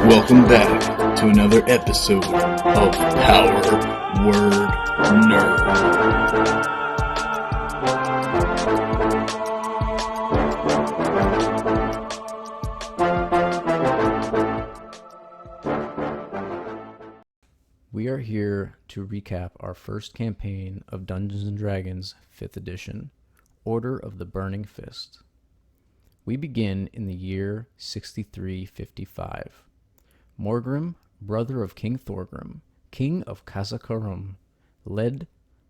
Welcome back to another episode of Power Word Nerd. We are here to recap our first campaign of Dungeons & Dragons 5th edition, Order of the Burning Fist. We begin in the year 6355. Morgrim, brother of King Thorgrim, king of Kazakarum, led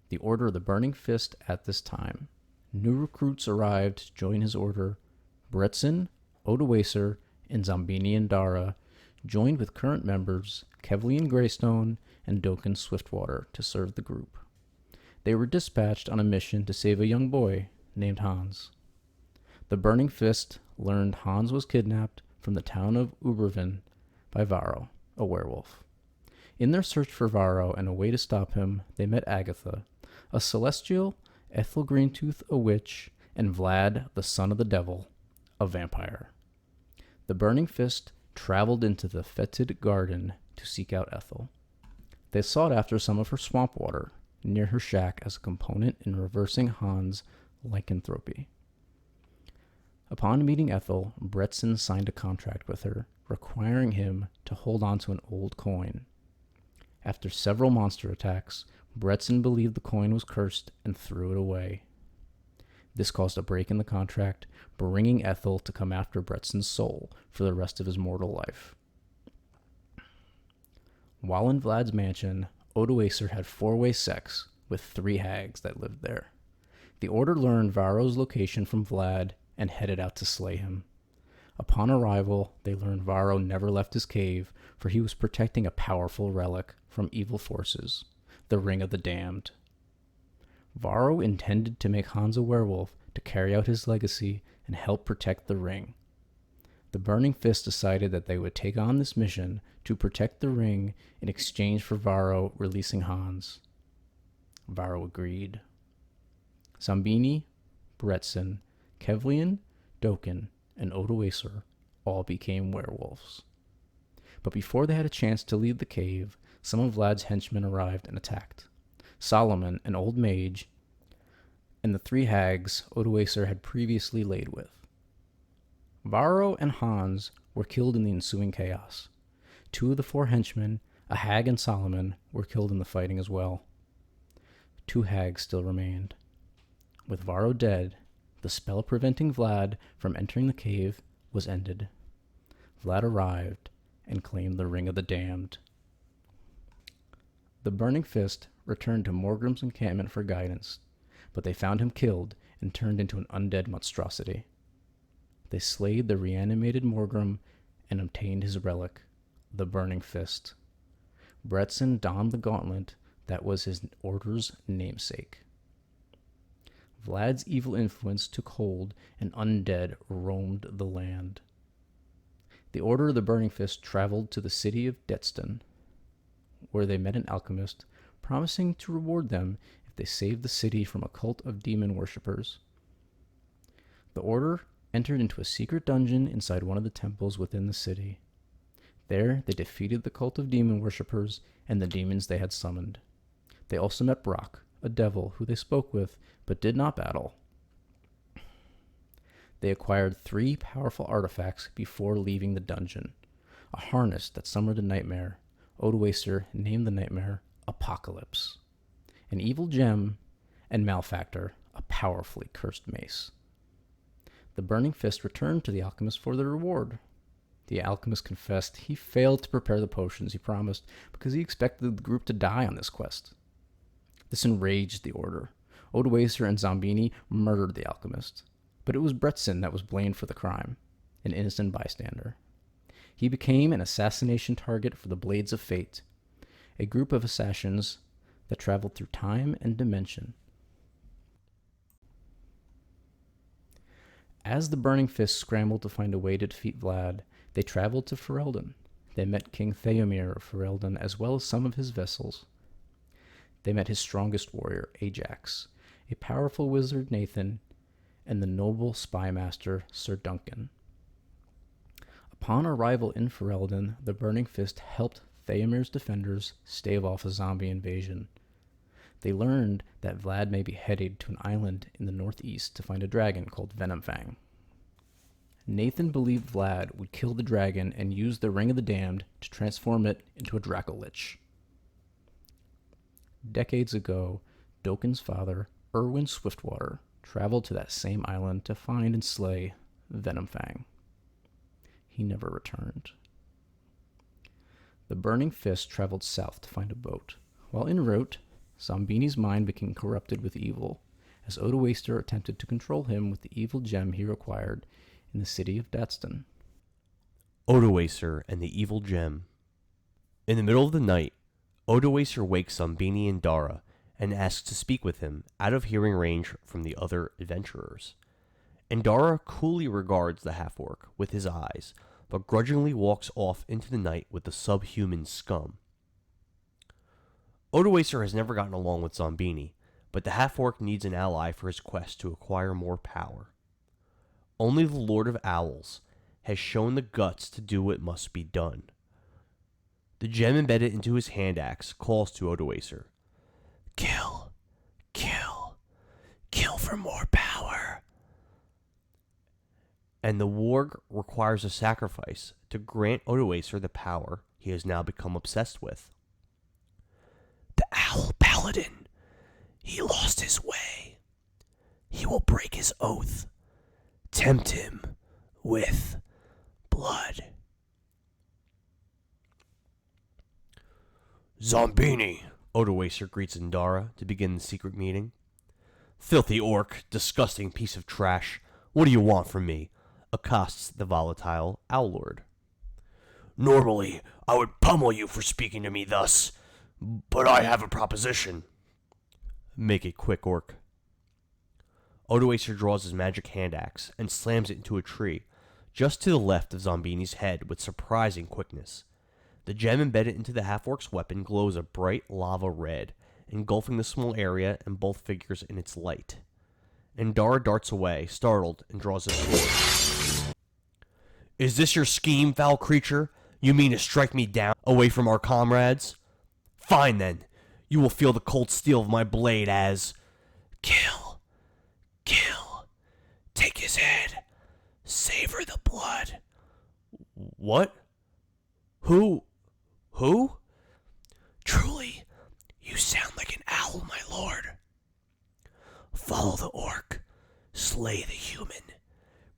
the Order of the Burning Fist at this time. New recruits arrived to join his order. Bretzen, Odoacer, and Zombini and Dara joined with current members Kevlian Greystone and Doken Swiftwater to serve the group. They were dispatched on a mission to save a young boy named Hans. The Burning Fist learned Hans was kidnapped from the town of Ubervin by Varro, a werewolf. In their search for Varro and a way to stop him, they met Agatha, a celestial, Ethel Greentooth, a witch, and Vlad, the son of the devil, a vampire. The Burning Fist traveled into the fetid garden to seek out Ethel. They sought after some of her swamp water near her shack as a component in reversing Hans' lycanthropy. Upon meeting Ethel, Bretzen signed a contract with her, requiring him to hold on to an old coin. After several monster attacks, Bretzen believed the coin was cursed and threw it away. This caused a break in the contract, bringing Ethel to come after Bretzen's soul for the rest of his mortal life. While in Vlad's mansion, Odoacer had four-way sex with 3 hags that lived there. The Order learned Varro's location from Vlad and headed out to slay him. Upon arrival, they learned Varro never left his cave, for he was protecting a powerful relic from evil forces, the Ring of the Damned. Varro intended to make Hans a werewolf to carry out his legacy and help protect the ring. The Burning Fist decided that they would take on this mission to protect the ring in exchange for Varro releasing Hans. Varro agreed. Zombini, Bretzen, Kevlian, Doken, and Odoacer all became werewolves. But before they had a chance to leave the cave, some of Vlad's henchmen arrived and attacked. Solomon, an old mage, and the 3 hags Odoacer had previously laid with. Varro and Hans were killed in the ensuing chaos. 2 of the 4 henchmen, a hag and Solomon, were killed in the fighting as well. 2 hags still remained. With Varro dead, the spell preventing Vlad from entering the cave was ended. Vlad arrived and claimed the Ring of the Damned. The Burning Fist returned to Morgrim's encampment for guidance, but they found him killed and turned into an undead monstrosity. They slayed the reanimated Morgrim and obtained his relic, the Burning Fist. Bretzen donned the gauntlet that was his order's namesake. Vlad's evil influence took hold and undead roamed the land. The Order of the Burning Fist traveled to the city of Detston, where they met an alchemist, promising to reward them if they saved the city from a cult of demon worshippers. The Order entered into a secret dungeon inside one of the temples within the city. There, they defeated the cult of demon worshippers and the demons they had summoned. They also met Brock, a devil who they spoke with but did not battle. They acquired 3 powerful artifacts before leaving the dungeon. A harness that summoned a nightmare. Odoacer named the nightmare Apocalypse. An evil gem, and Malefactor, a powerfully cursed mace. The Burning Fist returned to the alchemist for the reward. The alchemist confessed he failed to prepare the potions he promised because he expected the group to die on this quest. This enraged the Order. Odoacer and Zombini murdered the alchemist, but it was Bretzen that was blamed for the crime, an innocent bystander. He became an assassination target for the Blades of Fate, a group of assassins that traveled through time and dimension. As the Burning Fist scrambled to find a way to defeat Vlad, they traveled to Ferelden. They met King Theomir of Ferelden as well as some of his vassals. They met his strongest warrior, Ajax, a powerful wizard, Nathan, and the noble spy master, Sir Duncan. Upon arrival in Ferelden, the Burning Fist helped Theomir's defenders stave off a zombie invasion. They learned that Vlad may be headed to an island in the northeast to find a dragon called Venomfang. Nathan believed Vlad would kill the dragon and use the Ring of the Damned to transform it into a Dracolich. Decades ago, Doken's father, Erwin Swiftwater, traveled to that same island to find and slay Venomfang. He never returned. The Burning Fist traveled south to find a boat. While en route, Zombini's mind became corrupted with evil, as Odoacer attempted to control him with the evil gem he required in the city of Datston. Odoacer and the evil gem. In the middle of the night, Odoacer wakes Zombini and Dara and asks to speak with him, out of hearing range from the other adventurers. And Dara coolly regards the half-orc with his eyes, but grudgingly walks off into the night with the subhuman scum. Odoacer has never gotten along with Zombini, but the half-orc needs an ally for his quest to acquire more power. Only the Lord of Owls has shown the guts to do what must be done. The gem embedded into his hand axe calls to Odoacer. Kill, kill, kill for more power. And the warg requires a sacrifice to grant Odoacer the power he has now become obsessed with. The Owl Paladin, he lost his way. He will break his oath. Tempt him with blood. Zombini, Odoacer greets Indara to begin the secret meeting. Filthy orc, disgusting piece of trash, what do you want from me? Accosts the volatile Owl Lord. Normally, I would pummel you for speaking to me thus, but I have a proposition. Make it quick, orc. Odoacer draws his magic hand axe and slams it into a tree, just to the left of Zombini's head with surprising quickness. The gem embedded into the half-orc's weapon glows a bright lava red, engulfing the small area and both figures in its light. Indara darts away, startled, and draws his sword. Is this your scheme, foul creature? You mean to strike me down, away from our comrades? Fine then, you will feel the cold steel of my blade as... Kill, kill, take his head, savor the blood. What? Who? Truly, you sound like an owl, my lord. Follow the orc, slay the human,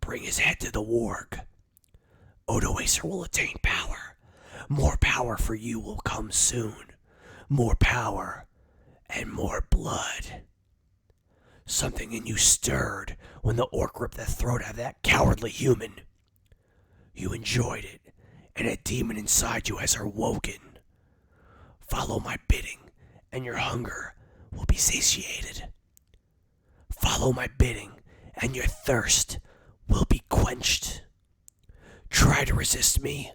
bring his head to the warg. Odoacer will attain power. More power for you will come soon. More power and more blood. Something in you stirred when the orc ripped the throat out of that cowardly human. You enjoyed it, and a demon inside you has awoken. Follow my bidding, and your hunger will be satiated. Follow my bidding, and your thirst will be quenched. Try to resist me,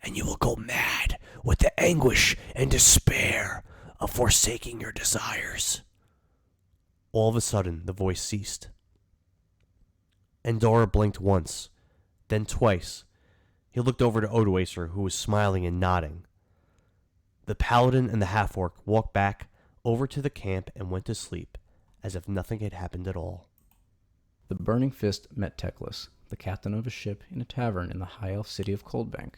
and you will go mad with the anguish and despair of forsaking your desires. All of a sudden, the voice ceased. Indara blinked once, then twice. He looked over to Odoacer, who was smiling and nodding. The paladin and the half-orc walked back over to the camp and went to sleep, as if nothing had happened at all. The Burning Fist met Teclis, the captain of a ship, in a tavern in the high elf city of Coldbank.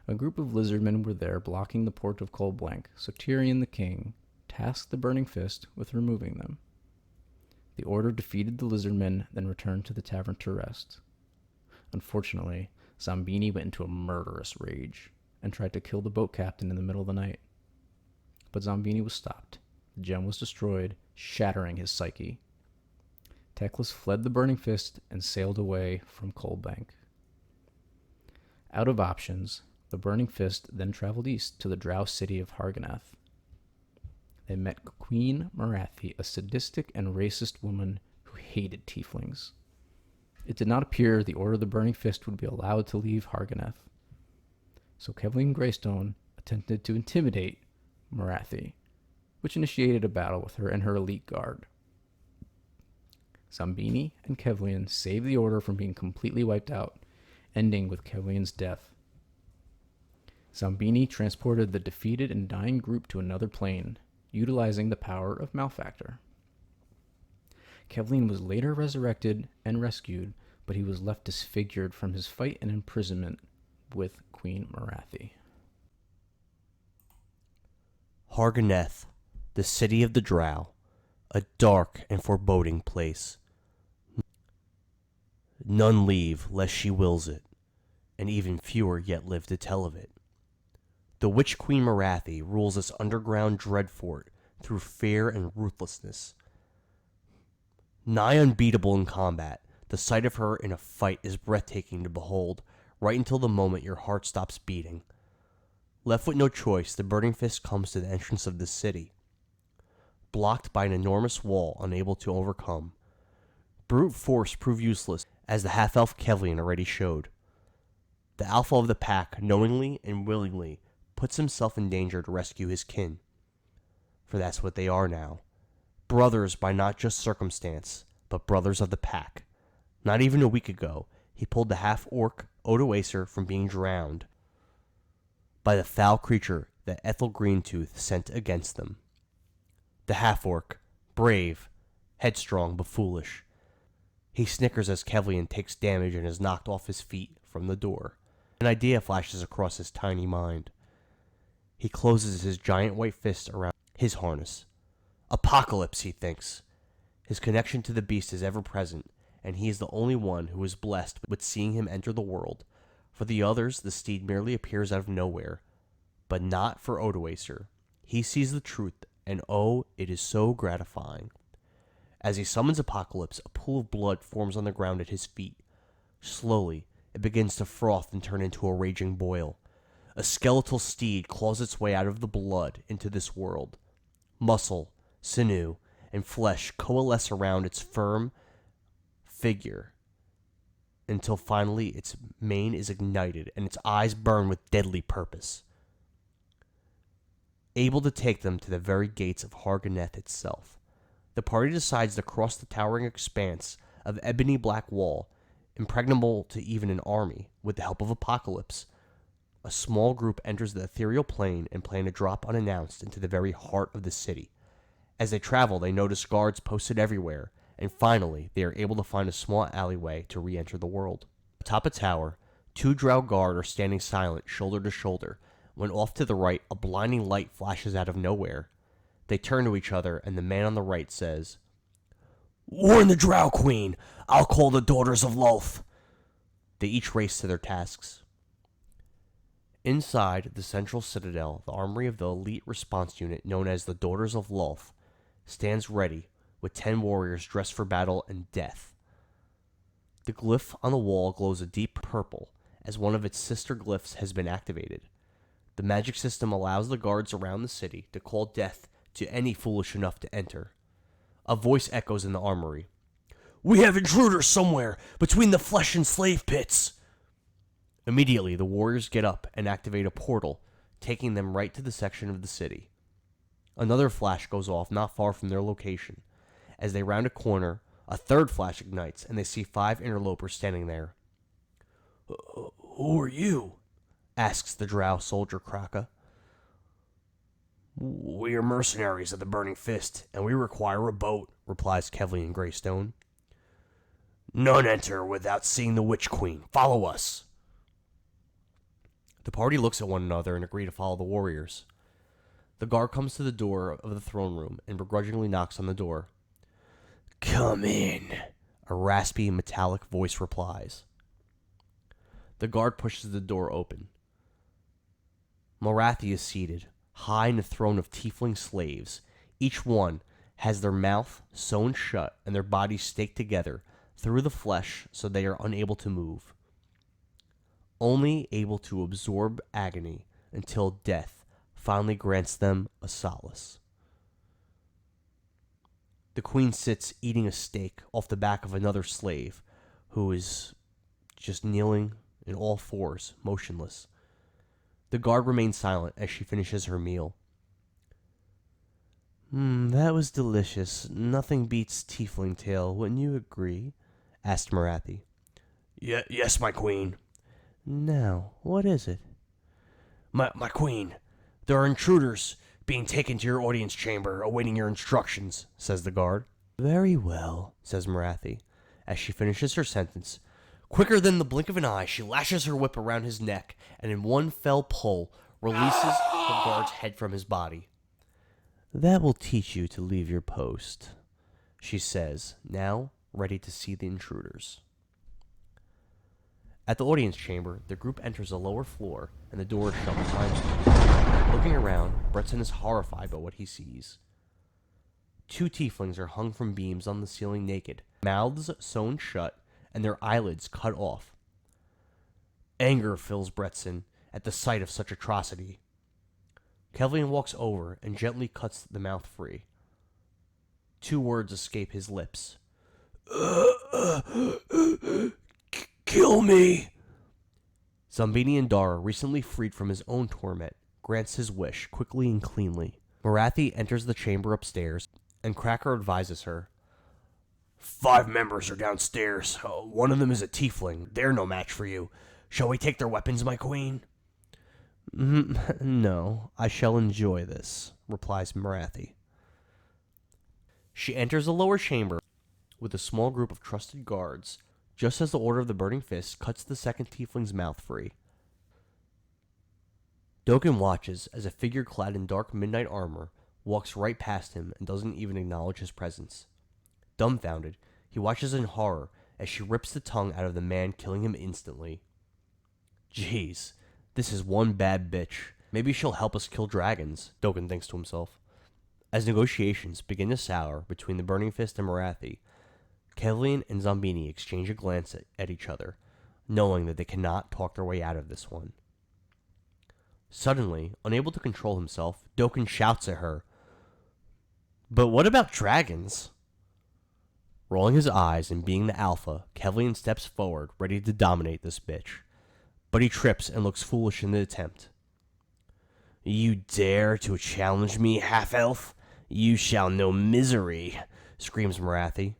A group of lizardmen were there blocking the port of Coldbank, so Tyrion the king tasked the Burning Fist with removing them. The order defeated the lizardmen, then returned to the tavern to rest. Unfortunately, Zombini went into a murderous rage and tried to kill the boat captain in the middle of the night. But Zombini was stopped. The gem was destroyed, shattering his psyche. Teclis fled the Burning Fist and sailed away from Coldbank. Out of options, the Burning Fist then traveled east to the drow city of Harganath. They met Queen Marathi, a sadistic and racist woman who hated tieflings. It did not appear the Order of the Burning Fist would be allowed to leave Harganath. So Kevlin Greystone attempted to intimidate Marathi, which initiated a battle with her and her elite guard. Zombini and Kevlian saved the Order from being completely wiped out, ending with Killian's death. Zambini transported the defeated and dying group to another plane, utilizing the power of Malfactor. Kevlin was later resurrected and rescued, but he was left disfigured from his fight and imprisonment with Queen Marathi. Harganeth, the city of the Drow, a dark and foreboding place. None leave lest she wills it, and even fewer yet live to tell of it. The witch Queen Marathi rules this underground dread fort through fear and ruthlessness. Nigh unbeatable in combat, the sight of her in a fight is breathtaking to behold, right until the moment your heart stops beating. Left with no choice, the Burning Fist comes to the entrance of the city. Blocked by an enormous wall unable to overcome, brute force proved useless, as the half-elf Kevlian already showed. The alpha of the pack knowingly and willingly puts himself in danger to rescue his kin. For that's what they are now. Brothers by not just circumstance, but brothers of the pack. Not even a week ago, he pulled the half-orc Odoacer from being drowned by the foul creature that Ethel Greentooth sent against them. The half-orc, brave, headstrong, but foolish. He snickers as Kevlian takes damage and is knocked off his feet from the door. An idea flashes across his tiny mind. He closes his giant white fist around his harness. Apocalypse, he thinks. His connection to the beast is ever present, and he is the only one who is blessed with seeing him enter the world. For the others, the steed merely appears out of nowhere. But not for Odoacer. He sees the truth, and oh, it is so gratifying. As he summons Apocalypse, a pool of blood forms on the ground at his feet. Slowly, it begins to froth and turn into a raging boil. A skeletal steed claws its way out of the blood into this world. Muscle, sinew, and flesh coalesce around its firm figure until finally its mane is ignited and its eyes burn with deadly purpose, able to take them to the very gates of Harganeth itself. The party decides to cross the towering expanse of ebony black wall, impregnable to even an army, with the help of Apocalypse. A small group enters the ethereal plane and plan to drop unannounced into the very heart of the city. As they travel, they notice guards posted everywhere, and finally, they are able to find a small alleyway to re-enter the world. Atop a tower, two Drow guard are standing silent, shoulder to shoulder, when off to the right, a blinding light flashes out of nowhere. They turn to each other, and the man on the right says, "Warn the Drow Queen! I'll call the Daughters of Lolth!" They each race to their tasks. Inside the central citadel, the armory of the elite response unit known as the Daughters of Lolth stands ready, with 10 warriors dressed for battle and death. The glyph on the wall glows a deep purple, as one of its sister glyphs has been activated. The magic system allows the guards around the city to call death to any foolish enough to enter. A voice echoes in the armory. "We have intruders somewhere, between the flesh and slave pits!" Immediately, the warriors get up and activate a portal, taking them right to the section of the city. Another flash goes off not far from their location. As they round a corner, a third flash ignites, and they see 5 interlopers standing there. "Who are you?" asks the Drow soldier Kraka. "We are mercenaries of the Burning Fist, and we require a boat," replies Kevlian Greystone. "None enter without seeing the Witch Queen. Follow us." The party looks at one another and agree to follow the warriors. The guard comes to the door of the throne room and begrudgingly knocks on the door. "Come in," a raspy, metallic voice replies. The guard pushes the door open. Marathi is seated, high in a throne of tiefling slaves. Each one has their mouth sewn shut and their bodies staked together through the flesh so they are unable to move. Only able to absorb agony until death finally grants them a solace. The queen sits eating a steak off the back of another slave who is just kneeling in all fours, motionless. The guard remains silent as she finishes her meal. That was delicious. Nothing beats tiefling tail, wouldn't you agree?" asked Marathi. Yes, my queen. Now, what is it? My queen, there are intruders being taken to your audience chamber, awaiting your instructions, says the guard. Very well, says Marathi. As she finishes her sentence, quicker than the blink of an eye, she lashes her whip around his neck and in one fell pull releases the guard's head from his body. That will teach you to leave your post, she says, now ready to see the intruders. At the audience chamber, the group enters a lower floor and the door is shut behind them. Looking around, Bretson is horrified by what he sees. 2 tieflings are hung from beams on the ceiling naked, mouths sewn shut, and their eyelids cut off. Anger fills Bretson at the sight of such atrocity. Kelvin walks over and gently cuts the mouth free. 2 words escape his lips. Kill me! Zombini and Dara, recently freed from his own torment, grants his wish quickly and cleanly. Marathi enters the chamber upstairs, and Cracker advises her. 5 members are downstairs. One of them is a tiefling. They're no match for you. Shall we take their weapons, my queen? No, I shall enjoy this, replies Marathi. She enters the lower chamber with a small group of trusted guards, just as the Order of the Burning Fist cuts the second tiefling's mouth free. Dogen watches as a figure clad in dark midnight armor walks right past him and doesn't even acknowledge his presence. Dumbfounded, he watches in horror as she rips the tongue out of the man, killing him instantly. Jeez, this is one bad bitch. Maybe she'll help us kill dragons, Dogen thinks to himself. As negotiations begin to sour between the Burning Fist and Marathi, Kevlian and Zombini exchange a glance at each other, knowing that they cannot talk their way out of this one. Suddenly, unable to control himself, Dogen shouts at her, "But what about dragons?" Rolling his eyes and being the alpha, Kevlian steps forward, ready to dominate this bitch. But he trips and looks foolish in the attempt. "You dare to challenge me, half-elf? You shall know misery," screams Marathi.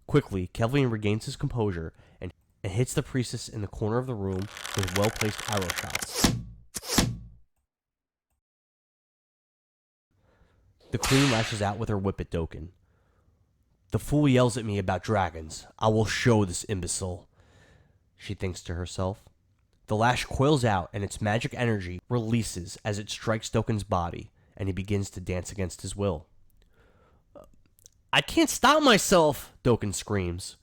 Quickly, Kevlian regains his composure and hits the priestess in the corner of the room with well-placed arrow shots. The queen lashes out with her whip at Dogen. "The fool yells at me about dragons. I will show this imbecile," she thinks to herself. The lash coils out and its magic energy releases as it strikes Dogen's body, and he begins to dance against his will. "I can't stop myself," Dogen screams.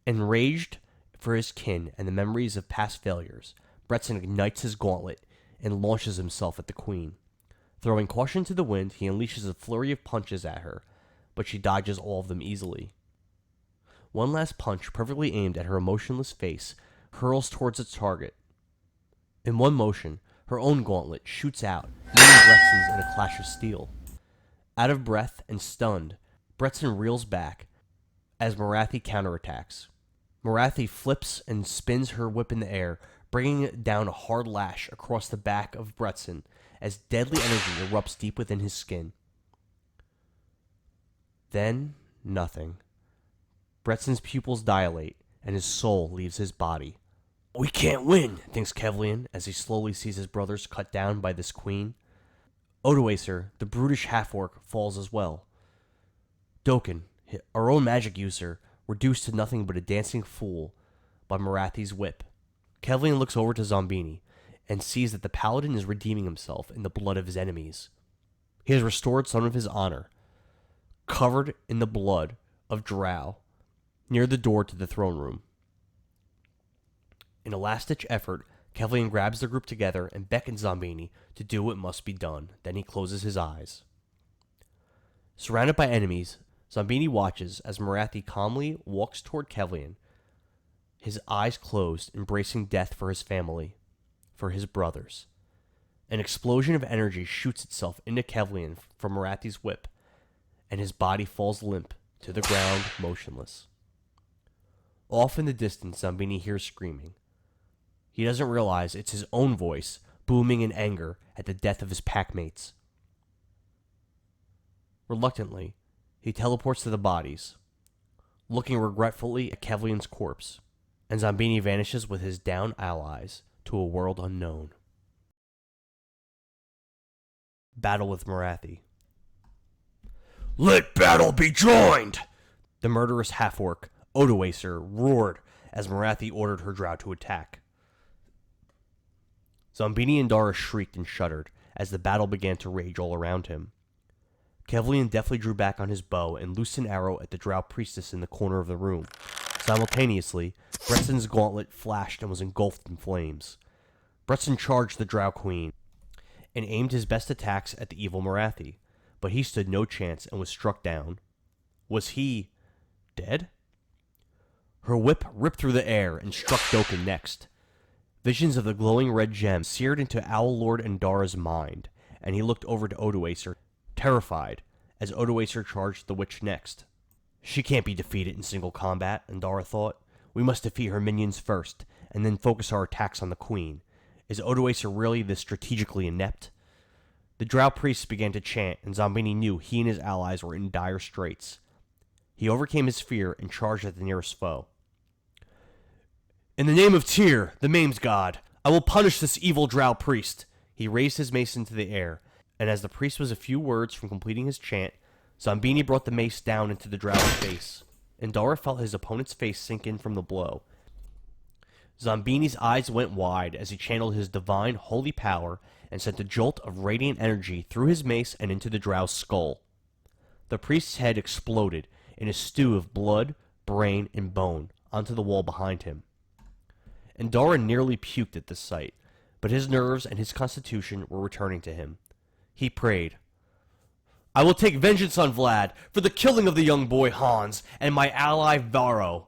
Enraged for his kin and the memories of past failures, Bretson ignites his gauntlet and launches himself at the queen. Throwing caution to the wind, he unleashes a flurry of punches at her, but she dodges all of them easily. One last punch, perfectly aimed at her emotionless face, hurls towards its target. In one motion, her own gauntlet shoots out, meeting Bretson's in a clash of steel. Out of breath and stunned, Bretson reels back as Marathi counterattacks. Marathi flips and spins her whip in the air, bringing down a hard lash across the back of Bretson as deadly energy erupts deep within his skin. Then, nothing. Bretson's pupils dilate, and his soul leaves his body. "We can't win," thinks Kevlian as he slowly sees his brothers cut down by this queen. Odoacer, the brutish half-orc, falls as well. Dogen, our own magic user, reduced to nothing but a dancing fool by Marathi's whip. Kevlian looks over to Zombini and sees that the paladin is redeeming himself in the blood of his enemies. He has restored some of his honor, covered in the blood of drow, near the door to the throne room. In a last-ditch effort, Kevlian grabs the group together and beckons Zombini to do what must be done. Then he closes his eyes. Surrounded by enemies, Zombini watches as Marathi calmly walks toward Kevlian, his eyes closed, embracing death for his family, for his brothers. An explosion of energy shoots itself into Kevlian from Marathi's whip, and his body falls limp to the ground, motionless. Off in the distance, Zombini hears screaming. He doesn't realize it's his own voice, booming in anger at the death of his packmates. Reluctantly, he teleports to the bodies, looking regretfully at Kevlian's corpse, and Zombini vanishes with his downed allies to a world unknown. Battle with Marathi. "Let battle be joined!" The murderous half-orc, Odoacer, roared as Marathi ordered her drow to attack. Zombini and Dara shrieked and shuddered as the battle began to rage all around him. Kevlian deftly drew back on his bow and loosed an arrow at the drow priestess in the corner of the room. Simultaneously, Bretson's gauntlet flashed and was engulfed in flames. Bretson charged the drow queen and aimed his best attacks at the evil Marathi, but he stood no chance and was struck down. Was he dead? Her whip ripped through the air and struck Doken next. Visions of the glowing red gem seared into Owl Lord Andara's mind, and he looked over to Odoacer, terrified, as Odoacer charged the witch next. She can't be defeated in single combat, Andara thought. We must defeat her minions first, and then focus our attacks on the queen. Is Odoacer really this strategically inept? The drow priests began to chant, and Zombini knew he and his allies were in dire straits. He overcame his fear and charged at the nearest foe. "In the name of Tyr, the maimed god, I will punish this evil drow priest." He raised his mace into the air, and as the priest was a few words from completing his chant, Zombini brought the mace down into the drow's face. Andara felt his opponent's face sink in from the blow. Zombini's eyes went wide as he channeled his divine holy power and sent a jolt of radiant energy through his mace and into the drow's skull. The priest's head exploded in a stew of blood, brain, and bone onto the wall behind him. Andara nearly puked at this sight, but his nerves and his constitution were returning to him. He prayed, "I will take vengeance on Vlad for the killing of the young boy Hans and my ally Varro.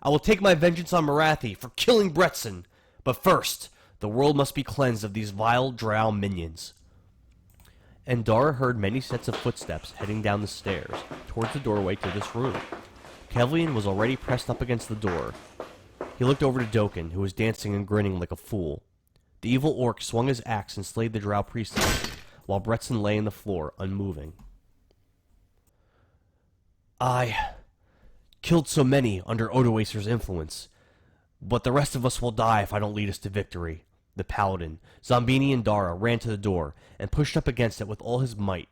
I will take my vengeance on Marathi for killing Bretson, but first, the world must be cleansed of these vile drow minions." Andara heard many sets of footsteps heading down the stairs towards the doorway to this room. Kevlian was already pressed up against the door. He looked over to Doken, who was dancing and grinning like a fool. The evil orc swung his axe and slayed the drow priestess, while Bretson lay on the floor, unmoving. "I killed so many under Odoacer's influence, but the rest of us will die if I don't lead us to victory." The paladin, Zombini and Dara ran to the door and pushed up against it with all his might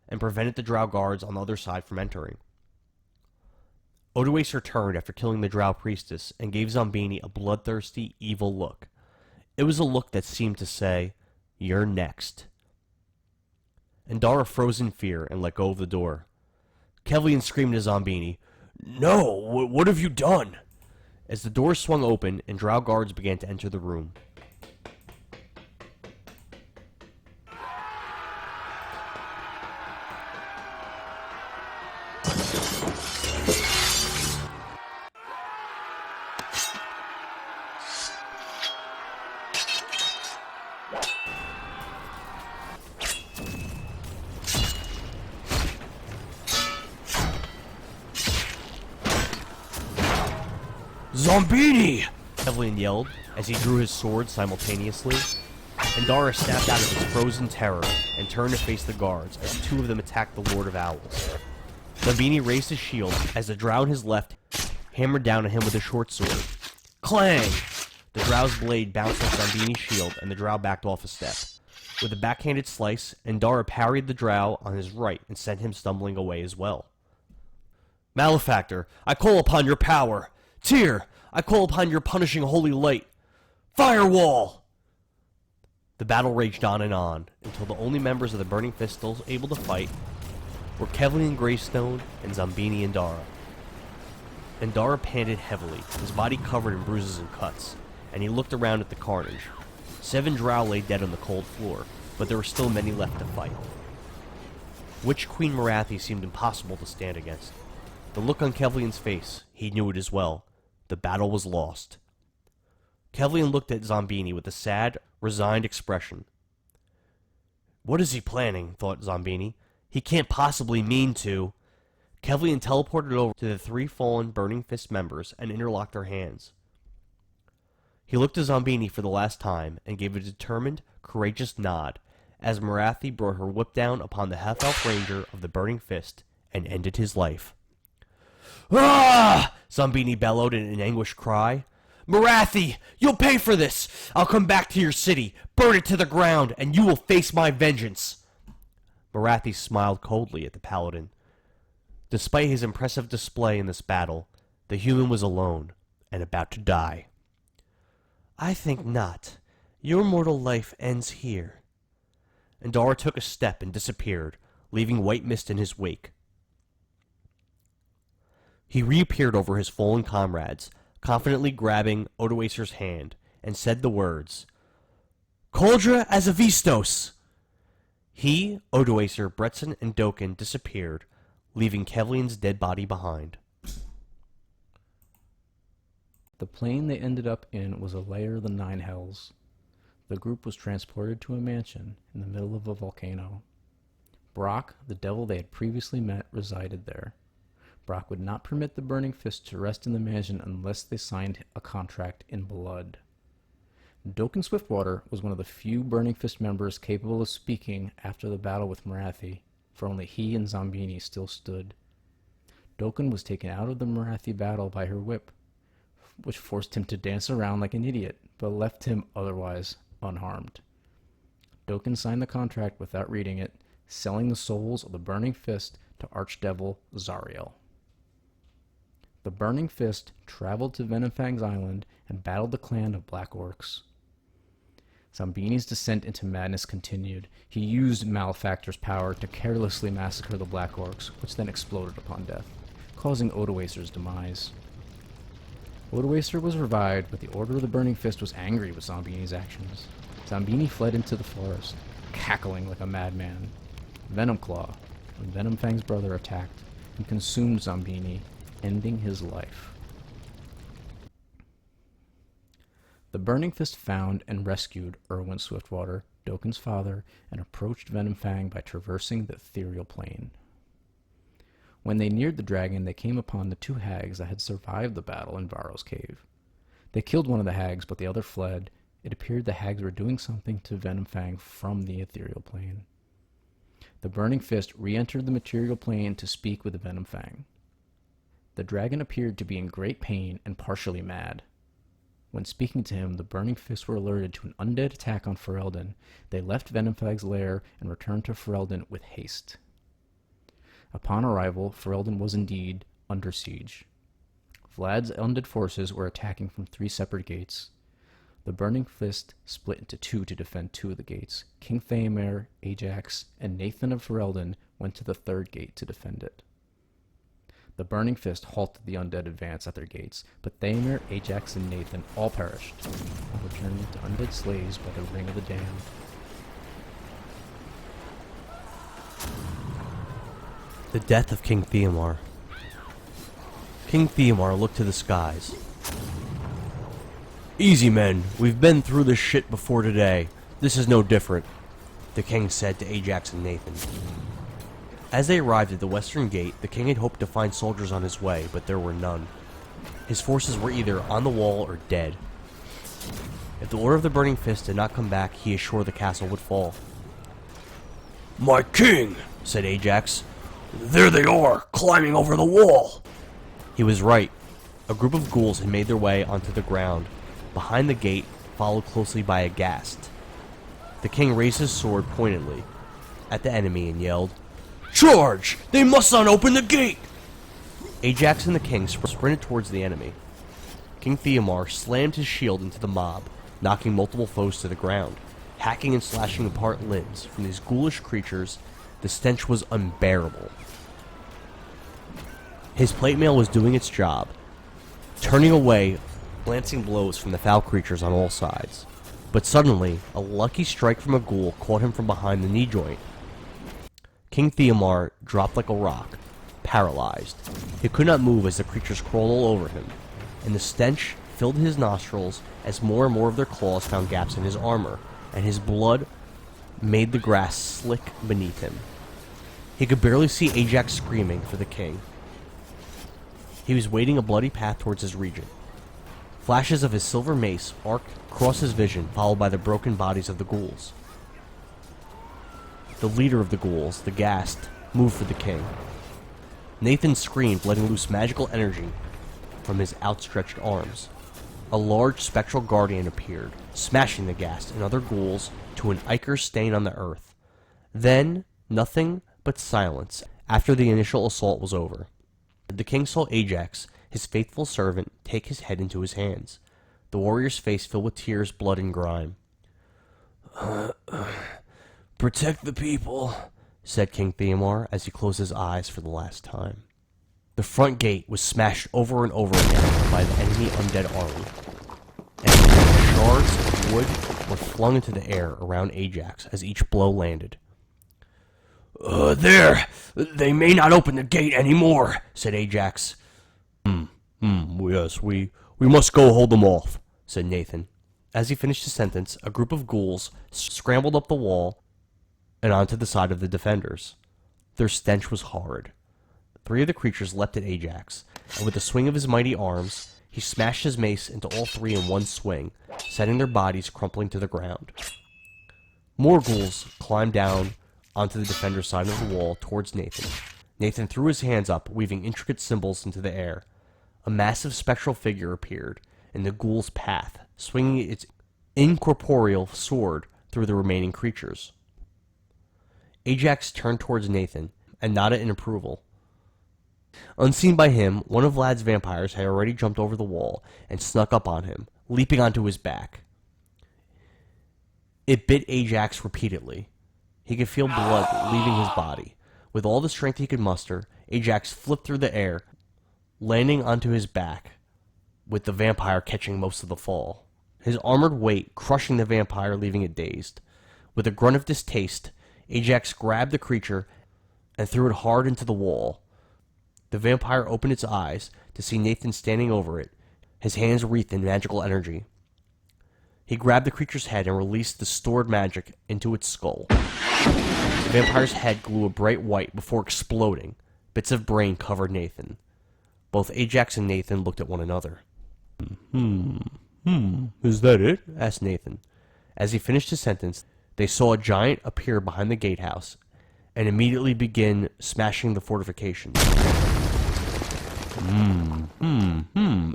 and prevented the drow guards on the other side from entering. Odoacer turned after killing the drow priestess and gave Zombini a bloodthirsty, evil look. It was a look that seemed to say, "You're next." Andara froze in fear and let go of the door. Kevlian screamed to Zombini, "No, what have you done?" As the door swung open and drow guards began to enter the room. "Zombini!" Kevlian yelled as he drew his sword simultaneously. Andara snapped out of his frozen terror and turned to face the guards as two of them attacked the Lord of Owls. Zombini raised his shield as the drow on his left hammered down on him with a short sword. Clang! The drow's blade bounced off Zombini's shield and the drow backed off a step. With a backhanded slice, Andara parried the drow on his right and sent him stumbling away as well. "Malefactor, I call upon your power! Tyr, I call upon your punishing holy light! Firewall!" The battle raged on until the only members of the Burning Fist still able to fight were Kevlian Greystone and Zombini and Dara. Andara panted heavily, his body covered in bruises and cuts, and he looked around at the carnage. 7 drow lay dead on the cold floor, but there were still many left to fight. Witch Queen Marathi seemed impossible to stand against. The look on Kevlian's face, he knew it as well. The battle was lost. Kevlian looked at Zombini with a sad, resigned expression. "What is he planning?" thought Zombini. "He can't possibly mean to." Kevlian teleported over to the 3 fallen Burning Fist members and interlocked their hands. He looked at Zombini for the last time and gave a determined, courageous nod as Marathi brought her whip down upon the half-elf ranger of the Burning Fist and ended his life. "Ah!" Zombini bellowed in an anguished cry. Marathi, you'll pay for this! I'll come back to your city, burn it to the ground, and you will face my vengeance! Marathi smiled coldly at the paladin. Despite his impressive display in this battle, the human was alone and about to die. I think not. Your mortal life ends here. Andara took a step and disappeared, leaving white mist in his wake. He reappeared over his fallen comrades, confidently grabbing Odoacer's hand, and said the words, Koldra Azavistos! He, Odoacer, Bretson, and Doken disappeared, leaving Kevlin's dead body behind. The plane they ended up in was a layer of the Nine Hells. The group was transported to a mansion in the middle of a volcano. Brock, the devil they had previously met, resided there. Brock would not permit the Burning Fist to rest in the mansion unless they signed a contract in blood. Doken Swiftwater was one of the few Burning Fist members capable of speaking after the battle with Marathi, for only he and Zombini still stood. Doken was taken out of the Marathi battle by her whip, which forced him to dance around like an idiot, but left him otherwise unharmed. Doken signed the contract without reading it, selling the souls of the Burning Fist to Archdevil Zariel. The Burning Fist traveled to Venomfang's island and battled the clan of Black Orcs. Zombini's descent into madness continued. He used Malefactor's power to carelessly massacre the Black Orcs, which then exploded upon death, causing Odoacer's demise. Odoacer was revived, but the Order of the Burning Fist was angry with Zombini's actions. Zombini fled into the forest, cackling like a madman. Venomclaw, and Venomfang's brother, attacked and consumed Zombini, ending his life. The Burning Fist found and rescued Erwin Swiftwater, Doken's father, and approached Venomfang by traversing the ethereal plane. When they neared the dragon, they came upon the two hags that had survived the battle in Varro's cave. They killed one of the hags, but the other fled. It appeared the hags were doing something to Venomfang from the ethereal plane. The Burning Fist re-entered the material plane to speak with Venomfang. The dragon appeared to be in great pain and partially mad. When speaking to him, the Burning Fists were alerted to an undead attack on Ferelden. They left Venomfang's lair and returned to Ferelden with haste. Upon arrival, Ferelden was indeed under siege. Vlad's undead forces were attacking from 3 separate gates. The Burning Fist split into 2 to defend 2 of the gates. King Thamer, Ajax, and Nathan of Ferelden went to the 3rd gate to defend it. The Burning Fist halted the undead advance at their gates, but Thamer, Ajax, and Nathan all perished, and were turned into undead slaves by the Ring of the Damned. The death of King Theomar. King Theomar looked to the skies. Easy, men. We've been through this shit before today. This is no different, the king said to Ajax and Nathan. As they arrived at the western gate, the king had hoped to find soldiers on his way, but there were none. His forces were either on the wall or dead. If the Order of the Burning Fist did not come back, he assured the castle would fall. My king, said Ajax. There they are, climbing over the wall. He was right. A group of ghouls had made their way onto the ground, behind the gate, followed closely by a ghast. The king raised his sword pointedly at the enemy and yelled, Charge! They must not open the gate! Ajax and the king sprinted towards the enemy. King Theomar slammed his shield into the mob, knocking multiple foes to the ground. Hacking and slashing apart limbs from these ghoulish creatures, the stench was unbearable. His plate mail was doing its job, turning away glancing blows from the foul creatures on all sides. But suddenly, a lucky strike from a ghoul caught him from behind the knee joint. King Theomar dropped like a rock, paralyzed. He could not move as the creatures crawled all over him, and the stench filled his nostrils as more and more of their claws found gaps in his armor, and his blood made the grass slick beneath him. He could barely see Ajax screaming for the king. He was wading a bloody path towards his regent. Flashes of his silver mace arced across his vision, followed by the broken bodies of the ghouls. The leader of the ghouls, the ghast, moved for the king. Nathan screamed, letting loose magical energy from his outstretched arms. a large spectral guardian appeared, smashing the ghast and other ghouls to an ichor stain on the earth. Then, nothing but silence after the initial assault was over. The king saw Ajax, his faithful servant, take his head into his hands, the warrior's face filled with tears, blood, and grime. Protect the people, said King Theomar as he closed his eyes for the last time. The front gate was smashed over and over again by the enemy undead army, and shards of wood were flung into the air around Ajax as each blow landed. They may not open the gate anymore, said Ajax. Yes, we must go hold them off, said Nathan. As he finished his sentence, a group of ghouls scrambled up the wall and onto the side of the defenders. Their stench was horrid. 3 of the creatures leapt at Ajax, and with a swing of his mighty arms, he smashed his mace into all 3 in one swing, sending their bodies crumpling to the ground. More ghouls climbed down onto the defender's side of the wall towards Nathan. Nathan threw his hands up, weaving intricate symbols into the air. A massive spectral figure appeared in the ghoul's path, swinging its incorporeal sword through the remaining creatures. Ajax turned towards Nathan and nodded in approval. Unseen by him, one of Vlad's vampires had already jumped over the wall and snuck up on him, leaping onto his back. It bit Ajax repeatedly. He could feel blood leaving his body. With all the strength he could muster, Ajax flipped through the air, landing onto his back, with the vampire catching most of the fall. His armored weight crushing the vampire, leaving it dazed. With a grunt of distaste, Ajax grabbed the creature and threw it hard into the wall. The vampire opened its eyes to see Nathan standing over it, his hands wreathed in magical energy. He grabbed the creature's head and released the stored magic into its skull. The vampire's head grew a bright white before exploding. Bits of brain covered Nathan. Both Ajax and Nathan looked at one another. Is that it? Asked Nathan. As he finished his sentence, they saw a giant appear behind the gatehouse and immediately begin smashing the fortifications.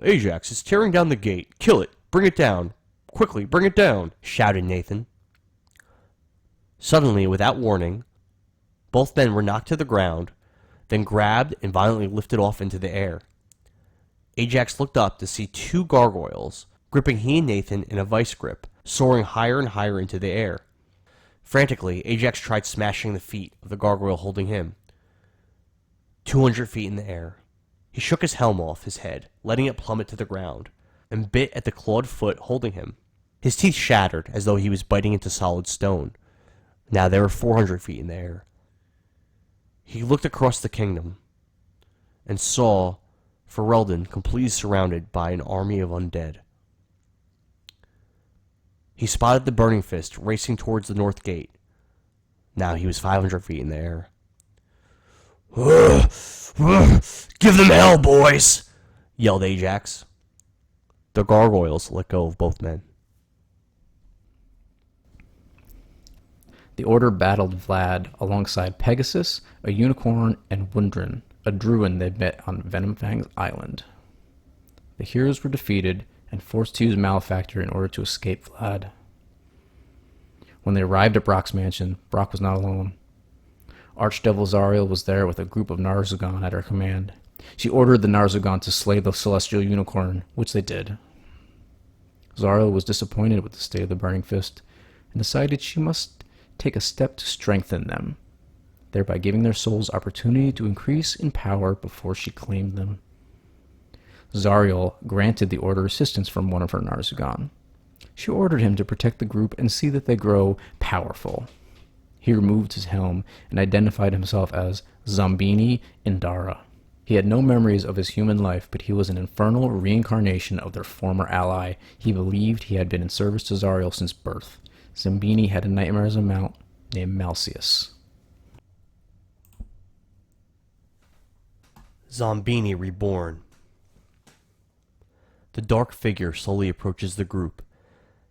Ajax is tearing down the gate. Kill it. Bring it down. Quickly, bring it down, shouted Nathan. Suddenly, without warning, both men were knocked to the ground, then grabbed and violently lifted off into the air. Ajax looked up to see 2 gargoyles, gripping he and Nathan in a vice grip, soaring higher and higher into the air. Frantically, Ajax tried smashing the feet of the gargoyle holding him. 200 feet in the air. He shook his helm off his head, letting it plummet to the ground, and bit at the clawed foot holding him. His teeth shattered as though he was biting into solid stone. Now they were 400 feet in the air. He looked across the kingdom and saw Ferelden completely surrounded by an army of undead. He spotted the Burning Fist racing towards the north gate. Now he was 500 feet in the air. Give them hell, boys! Yelled Ajax. The gargoyles let go of both men. The Order battled Vlad alongside Pegasus, a unicorn, and Wundrin, a druid they'd met on Venomfang's island. The heroes were defeated and forced to use Malefactor in order to escape Vlad. When they arrived at Brock's mansion, Brock was not alone. Archdevil Zariel was there with a group of Narzugon at her command. She ordered the Narzugon to slay the celestial unicorn, which they did. Zariel was disappointed with the state of the Burning Fist and decided she must take a step to strengthen them, thereby giving their souls opportunity to increase in power before she claimed them. Zariel granted the Order assistance from one of her Narzugon. She ordered him to protect the group and see that they grow powerful. He removed his helm and identified himself as Zombini Indara. He had no memories of his human life, but he was an infernal reincarnation of their former ally. He believed he had been in service to Zariel since birth. Zombini had a nightmare as a mount named Malceus. Zombini reborn. The dark figure slowly approaches the group.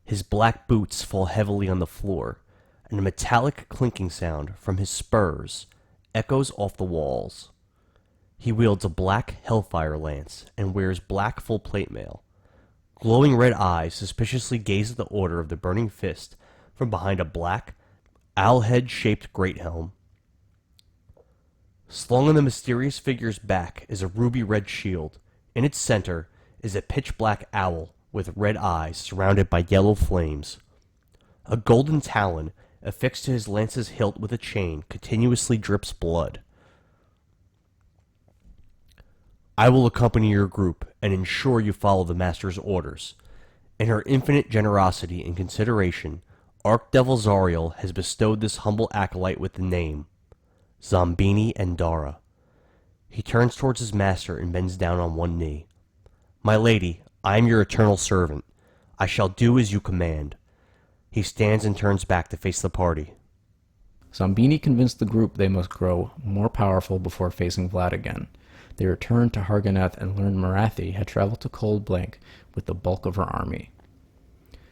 His black boots fall heavily on the floor, and a metallic clinking sound from his spurs echoes off the walls. He wields a black hellfire lance and wears black full plate mail. Glowing red eyes suspiciously gaze at the Order of the Burning Fist from behind a black, owl-head-shaped great helm. Slung on the mysterious figure's back is a ruby-red shield. In its center is a pitch-black owl with red eyes surrounded by yellow flames. A golden talon, affixed to his lance's hilt with a chain, continuously drips blood. I will accompany your group and ensure you follow the Master's orders. In her infinite generosity and consideration, Archdevil Zariel has bestowed this humble acolyte with the name Zombini Endara. He turns towards his master and bends down on one knee. My lady, I am your eternal servant. I shall do as you command. He stands and turns back to face the party. Zombini convinced the group they must grow more powerful before facing Vlad again. They returned to Harganeth and learned Marathi had traveled to Cold Blank with the bulk of her army.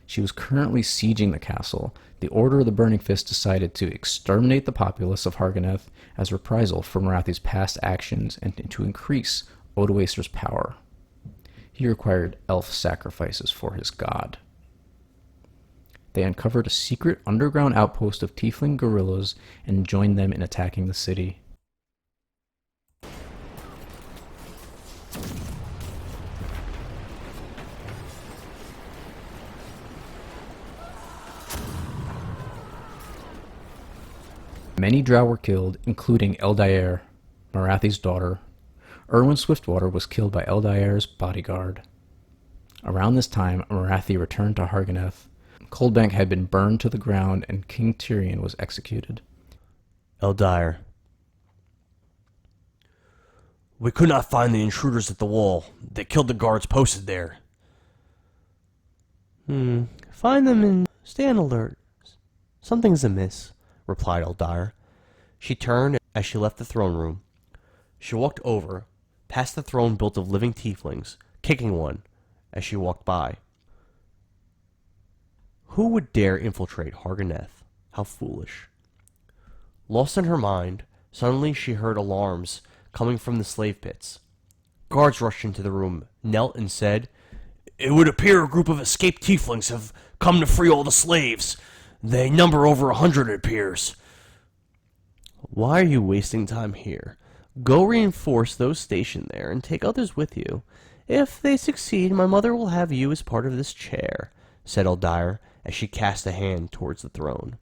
She was currently sieging the castle. The Order of the Burning Fist decided to exterminate the populace of Harganeth as reprisal for Marathi's past actions and to increase Odoacer's power. He required elf sacrifices for his god. They uncovered a secret underground outpost of tiefling guerrillas and joined them in attacking the city. Many drow were killed, including Eldair, Marathi's daughter. Erwin Swiftwater was killed by Eldair's bodyguard. Around this time, Marathi returned to Harganeth. Coldbank had been burned to the ground, and King Tyrion was executed. Eldair. We could not find the intruders at the wall. They killed the guards posted there. Find them and stay on alert. Something's amiss, replied Eldair. She turned as she left the throne room. She walked over, past the throne built of living tieflings, kicking one as she walked by. Who would dare infiltrate Harganeth? How foolish. Lost in her mind, suddenly she heard alarms coming from the slave pits. Guards rushed into the room, knelt and said, It would appear a group of escaped tieflings have come to free all the slaves. They number over 100, it appears. Why are you wasting time here? Go reinforce those stationed there and take others with you. If they succeed, my mother will have you as part of this chair, said Eldair as she cast a hand towards the throne.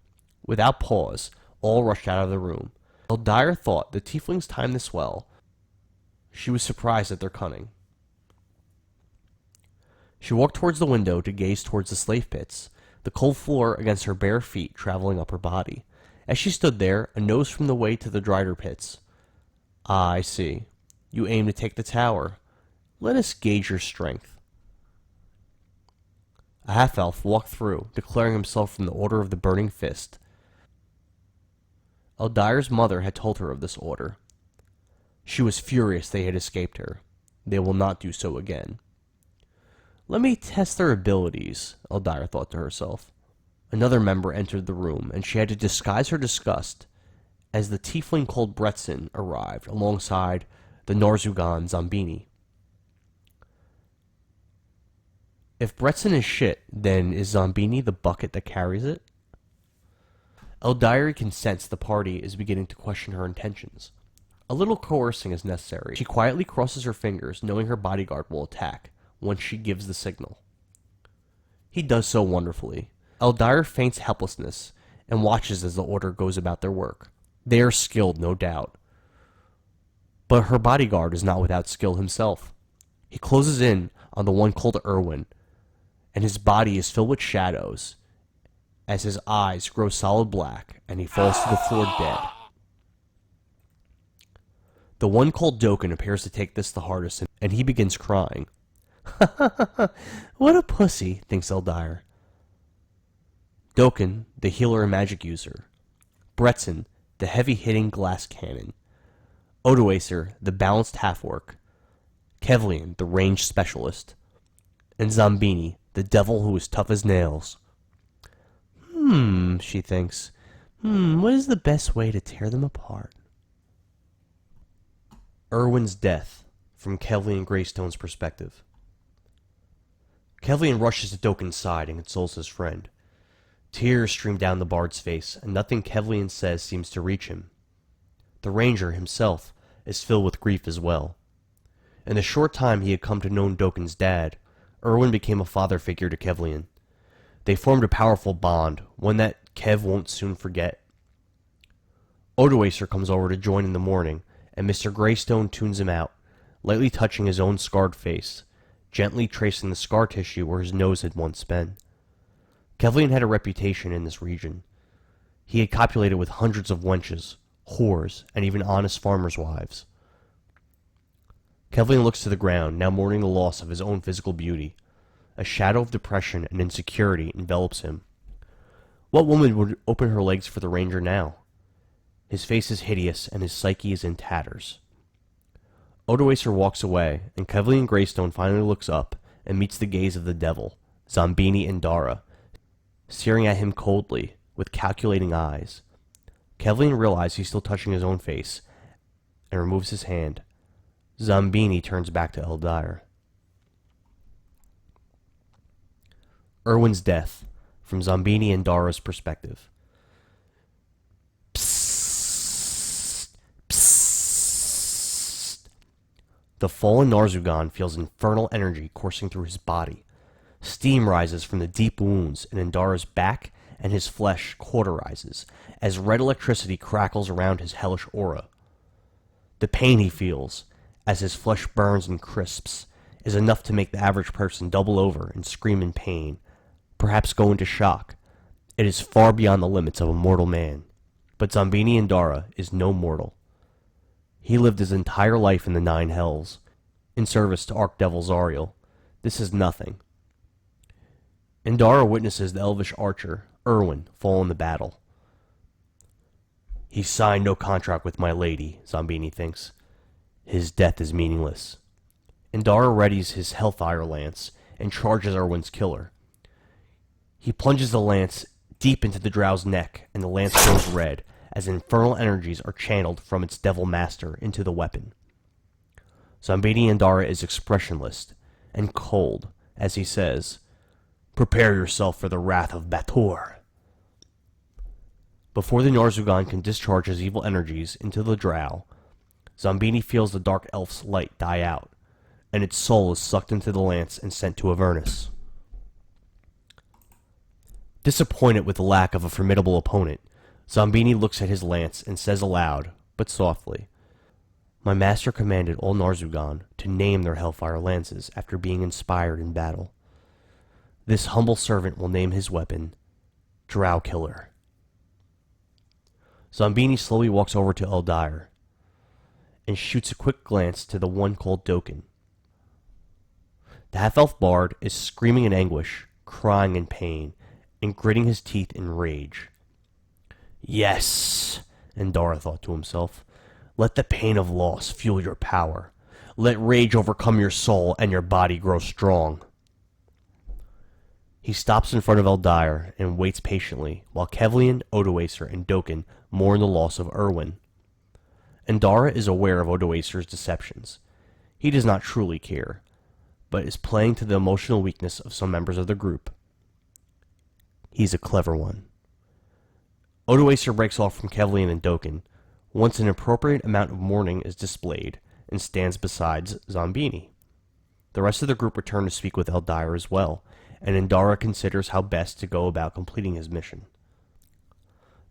Without pause, all rushed out of the room. Eldair thought the tieflings timed this well. She was surprised at their cunning. She walked towards the window to gaze towards the slave pits, the cold floor against her bare feet traveling up her body. As she stood there, a nose from the way to the drider pits. Ah, I see. You aim to take the tower. Let us gauge your strength. A half-elf walked through, declaring himself from the Order of the Burning Fist. Eldair's mother had told her of this order. She was furious they had escaped her. They will not do so again. Let me test their abilities, Eldair thought to herself. Another member entered the room, and she had to disguise her disgust as the tiefling called Bretzen arrived alongside the Narzugan Zombini. If Bretzen is shit, then is Zombini the bucket that carries it? Eldair can sense the party is beginning to question her intentions. A little coercing is necessary. She quietly crosses her fingers, knowing her bodyguard will attack once she gives the signal. He does so wonderfully. Eldair feigns helplessness and watches as the order goes about their work. They are skilled, no doubt. But her bodyguard is not without skill himself. He closes in on the one called Erwin, and his body is filled with shadows as his eyes grow solid black and he falls to the floor dead. The one called Dokkan appears to take this the hardest, and he begins crying. What a pussy, thinks Eldair. Dokkan, the healer and magic user. Bretzen, the heavy-hitting glass cannon. Odoacer, the balanced half-orc. Kevlian, the ranged specialist. And Zombini, the devil who is tough as nails. She thinks. What is the best way to tear them apart? Erwin's death, from Kevlian Greystone's perspective. Kevlian rushes to Doken's side and consoles his friend. Tears stream down the bard's face, and nothing Kevlian says seems to reach him. The ranger himself is filled with grief as well. In the short time he had come to know Doken's dad, Erwin became a father figure to Kevlian. They formed a powerful bond, one that Kev won't soon forget. Odoacer comes over to join in the morning, and Mr. Greystone tunes him out, lightly touching his own scarred face, gently tracing the scar tissue where his nose had once been. Kevlian had a reputation in this region. He had copulated with hundreds of wenches, whores, and even honest farmers' wives. Kevlian looks to the ground, now mourning the loss of his own physical beauty. A shadow of depression and insecurity envelops him. What woman would open her legs for the ranger now? His face is hideous, and his psyche is in tatters. Odoacer walks away, and Kevlian Greystone finally looks up and meets the gaze of the devil, Zombini and Dara, staring at him coldly, with calculating eyes. Kevlian realizes he's still touching his own face, and removes his hand. Zombini turns back to Eldir. Erwin's death, from Zombini and Dara's perspective. Psst, psst. The fallen Narzugan feels infernal energy coursing through his body. Steam rises from the deep wounds in Indara's back, and his flesh cauterizes as red electricity crackles around his hellish aura. The pain he feels, as his flesh burns and crisps, is enough to make the average person double over and scream in pain, perhaps go into shock. It is far beyond the limits of a mortal man. But Zombini Indara is no mortal. He lived his entire life in the Nine Hells, in service to Archdevil Zariel. This is nothing. Indara witnesses the elvish archer, Erwin, fall in the battle. He signed no contract with my lady, Zombini thinks. His death is meaningless. Indara readies his Hellfire lance and charges Erwin's killer. He plunges the lance deep into the drow's neck, and the lance glows red as infernal energies are channeled from its devil master into the weapon. Zombini Indara is expressionless and cold as he says, "Prepare yourself for the wrath of Bator." Before the Narzugan can discharge his evil energies into the drow, Zombini feels the dark elf's light die out, and its soul is sucked into the lance and sent to Avernus. Disappointed with the lack of a formidable opponent, Zombini looks at his lance and says aloud, but softly, "My master commanded all Narzugan to name their Hellfire lances after being inspired in battle. This humble servant will name his weapon Drow Killer." Zombini slowly walks over to Eldir and shoots a quick glance to the one called Doken. The half-elf bard is screaming in anguish, crying in pain, and gritting his teeth in rage. "Yes," Indara thought to himself, "let the pain of loss fuel your power. Let rage overcome your soul and your body grow strong." He stops in front of Eldir and waits patiently while Kevlian, Odoacer, and Doken mourn the loss of Erwin. Indara is aware of Odoacer's deceptions. He does not truly care, but is playing to the emotional weakness of some members of the group. He's a clever one. Odoacer breaks off from Kevlian and Doken once an appropriate amount of mourning is displayed and stands beside Zombini. The rest of the group return to speak with Eldir as well, and Indara considers how best to go about completing his mission.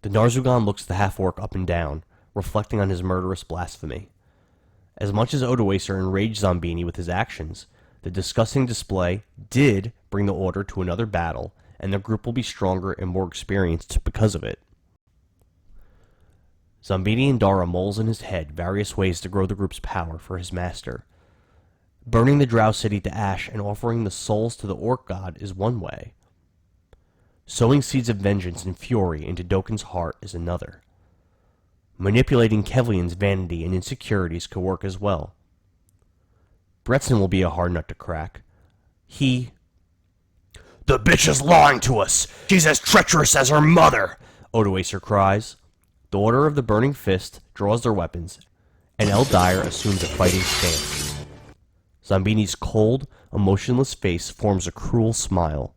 The Narzugan looks the half-orc up and down, reflecting on his murderous blasphemy. As much as Odoacer enraged Zombini with his actions, the disgusting display did bring the order to another battle, and the group will be stronger and more experienced because of it. Zombini Indara mulls in his head various ways to grow the group's power for his master. Burning the Drow city to ash and offering the souls to the orc god is one way. Sowing seeds of vengeance and fury into Doken's heart is another. Manipulating Kevlian's vanity and insecurities could work as well. Bretson will be a hard nut to crack. "The bitch is lying to us! She's as treacherous as her mother!" Odoacer cries. The Order of the Burning Fist draws their weapons, and Eldir assumes a fighting stance. Zombini's cold, emotionless face forms a cruel smile.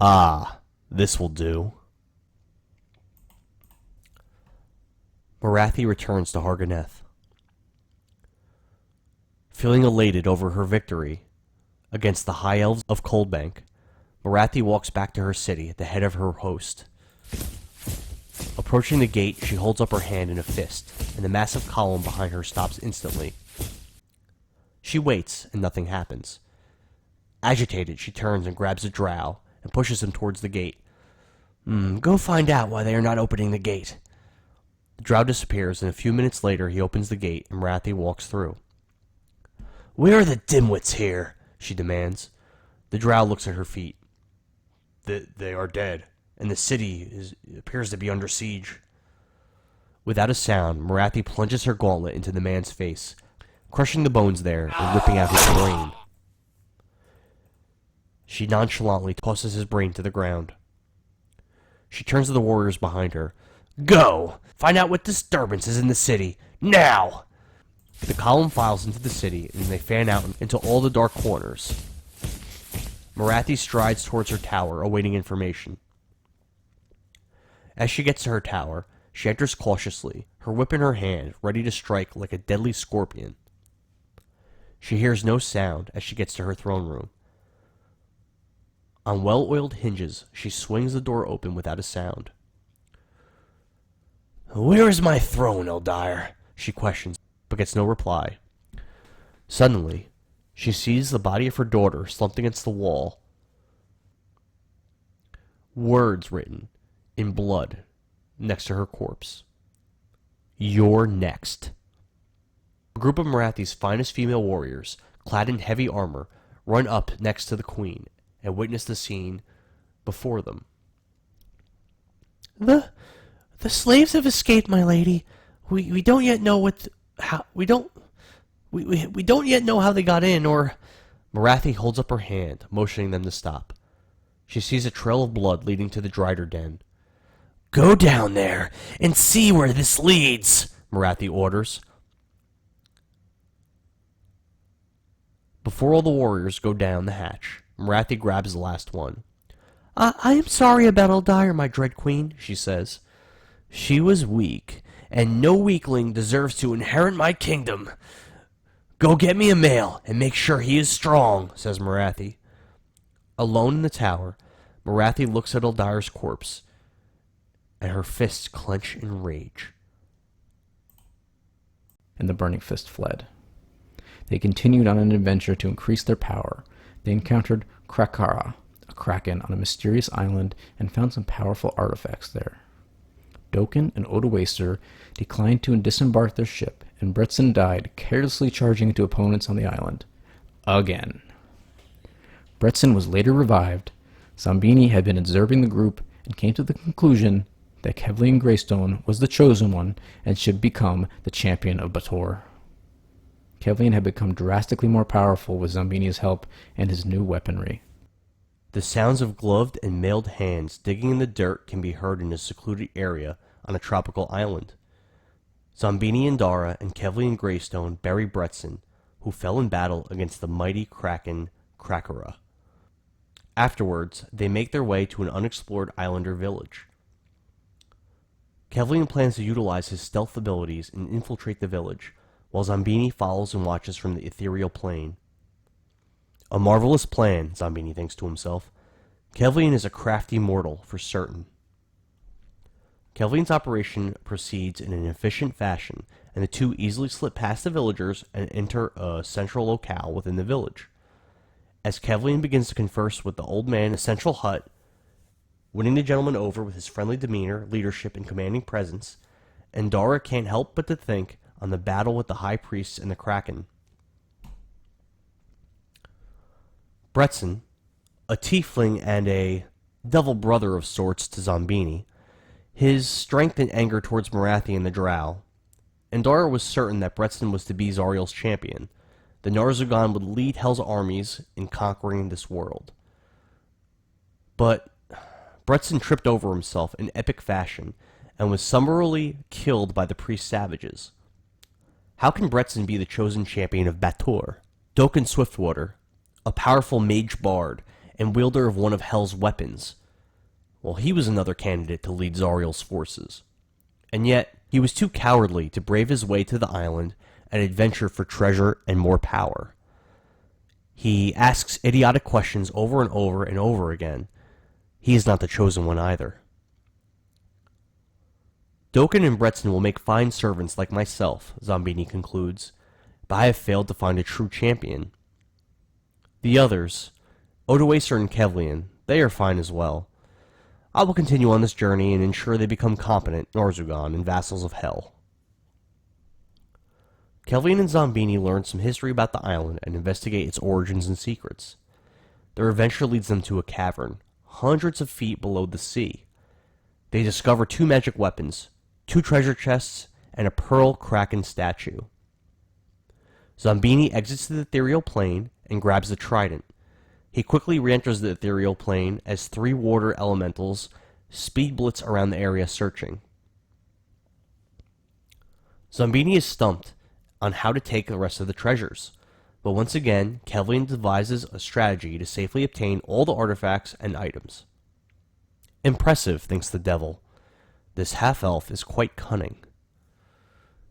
Ah, this will do. Morathi returns to Harganeth. Feeling elated over her victory against the High Elves of Coldbank, Morathi walks back to her city at the head of her host. Approaching the gate, she holds up her hand in a fist, and the massive column behind her stops instantly. She waits, and nothing happens. Agitated, she turns and grabs a drow and pushes him towards the gate. Go find out why they are not opening the gate. The drow disappears, and a few minutes later he opens the gate, and Morathi walks through. Where are the dimwits here? She demands. The drow looks at her feet. They are dead, and the city appears to be under siege. Without a sound, Morathi plunges her gauntlet into the man's face, crushing the bones there and ripping out his brain. She nonchalantly tosses his brain to the ground. She turns to the warriors behind her. Go! Find out what disturbance is in the city, now! The column files into the city, and they fan out into all the dark corners. Morathi strides towards her tower, awaiting information. As she gets to her tower, she enters cautiously, her whip in her hand, ready to strike like a deadly scorpion. She hears no sound as she gets to her throne room. On well-oiled hinges, she swings the door open without a sound. Where is my throne, Eldire? She questions, but gets no reply. Suddenly, she sees the body of her daughter slumped against the wall. Words written in blood next to her corpse. You're next. A group of Morathi's finest female warriors, clad in heavy armor, run up next to the queen and witness the scene before them. The slaves have escaped, my lady. We don't yet know we don't yet know how they got in, or... Morathi holds up her hand, motioning them to stop. She sees a trail of blood leading to the Drider Den. Go down there and see where this leads, Morathi orders. Before all the warriors go down the hatch, Morathi grabs the last one. I am sorry about Eldire, my dread queen, she says. She was weak, and no weakling deserves to inherit my kingdom. Go get me a male, and make sure he is strong, says Morathi. Alone in the tower, Morathi looks at Eldire's corpse, and her fists clench in rage. And the Burning Fist fled. They continued on an adventure to increase their power. They encountered Krakara, a kraken on a mysterious island, and found some powerful artifacts there. Doken and Odoacer declined to disembark their ship, and Bretson died carelessly charging into opponents on the island. Again. Bretson was later revived. Zombini had been observing the group and came to the conclusion that Kevlian Greystone was the chosen one and should become the champion of Bator. Kevlian had become drastically more powerful with Zombini's help and his new weaponry. The sounds of gloved and mailed hands digging in the dirt can be heard in a secluded area on a tropical island. Zombini and Dara and Kevlian Greystone bury Bretson, who fell in battle against the mighty kraken Krakara. Afterwards, they make their way to an unexplored islander village. Kevlian plans to utilize his stealth abilities and infiltrate the village, while Zombini follows and watches from the ethereal plane. A marvelous plan, Zombini thinks to himself. Kevlian is a crafty mortal, for certain. Kevlian's operation proceeds in an efficient fashion, and the two easily slip past the villagers and enter a central locale within the village. As Kevlian begins to converse with the old man in a central hut, winning the gentleman over with his friendly demeanor, leadership, and commanding presence, Dara can't help but to think on the battle with the high priests and the kraken. Bretson, a tiefling and a devil brother of sorts to Zombini, his strength and anger towards Morathi and the drow, Dara was certain that Bretson was to be Zariel's champion. The Narzugon would lead Hell's armies in conquering this world. But Bretson tripped over himself in epic fashion and was summarily killed by the priest savages. How can Bretson be the chosen champion of Bator? Dokkan Swiftwater, a powerful mage bard and wielder of one of Hell's weapons. Well, he was another candidate to lead Zariel's forces. And yet, he was too cowardly to brave his way to the island and adventure for treasure and more power. He asks idiotic questions over and over and over again. He is not the chosen one either. Dokkan and Bretson will make fine servants like myself, Zombini concludes, but I have failed to find a true champion. The others, Odoacer and Kevlian, they are fine as well. I will continue on this journey and ensure they become competent Narzugon and vassals of Hell. Kevlian and Zombini learn some history about the island and investigate its origins and secrets. Their adventure leads them to a cavern, hundreds of feet below the sea. They discover 2 magic weapons, 2 treasure chests, and a pearl kraken statue. Zombini exits the ethereal plane and grabs the trident. He quickly re-enters the ethereal plane as 3 water elementals speed blitz around the area searching. Zombini is stumped on how to take the rest of the treasures, but once again, Kevlian devises a strategy to safely obtain all the artifacts and items. Impressive, thinks the devil. This half-elf is quite cunning.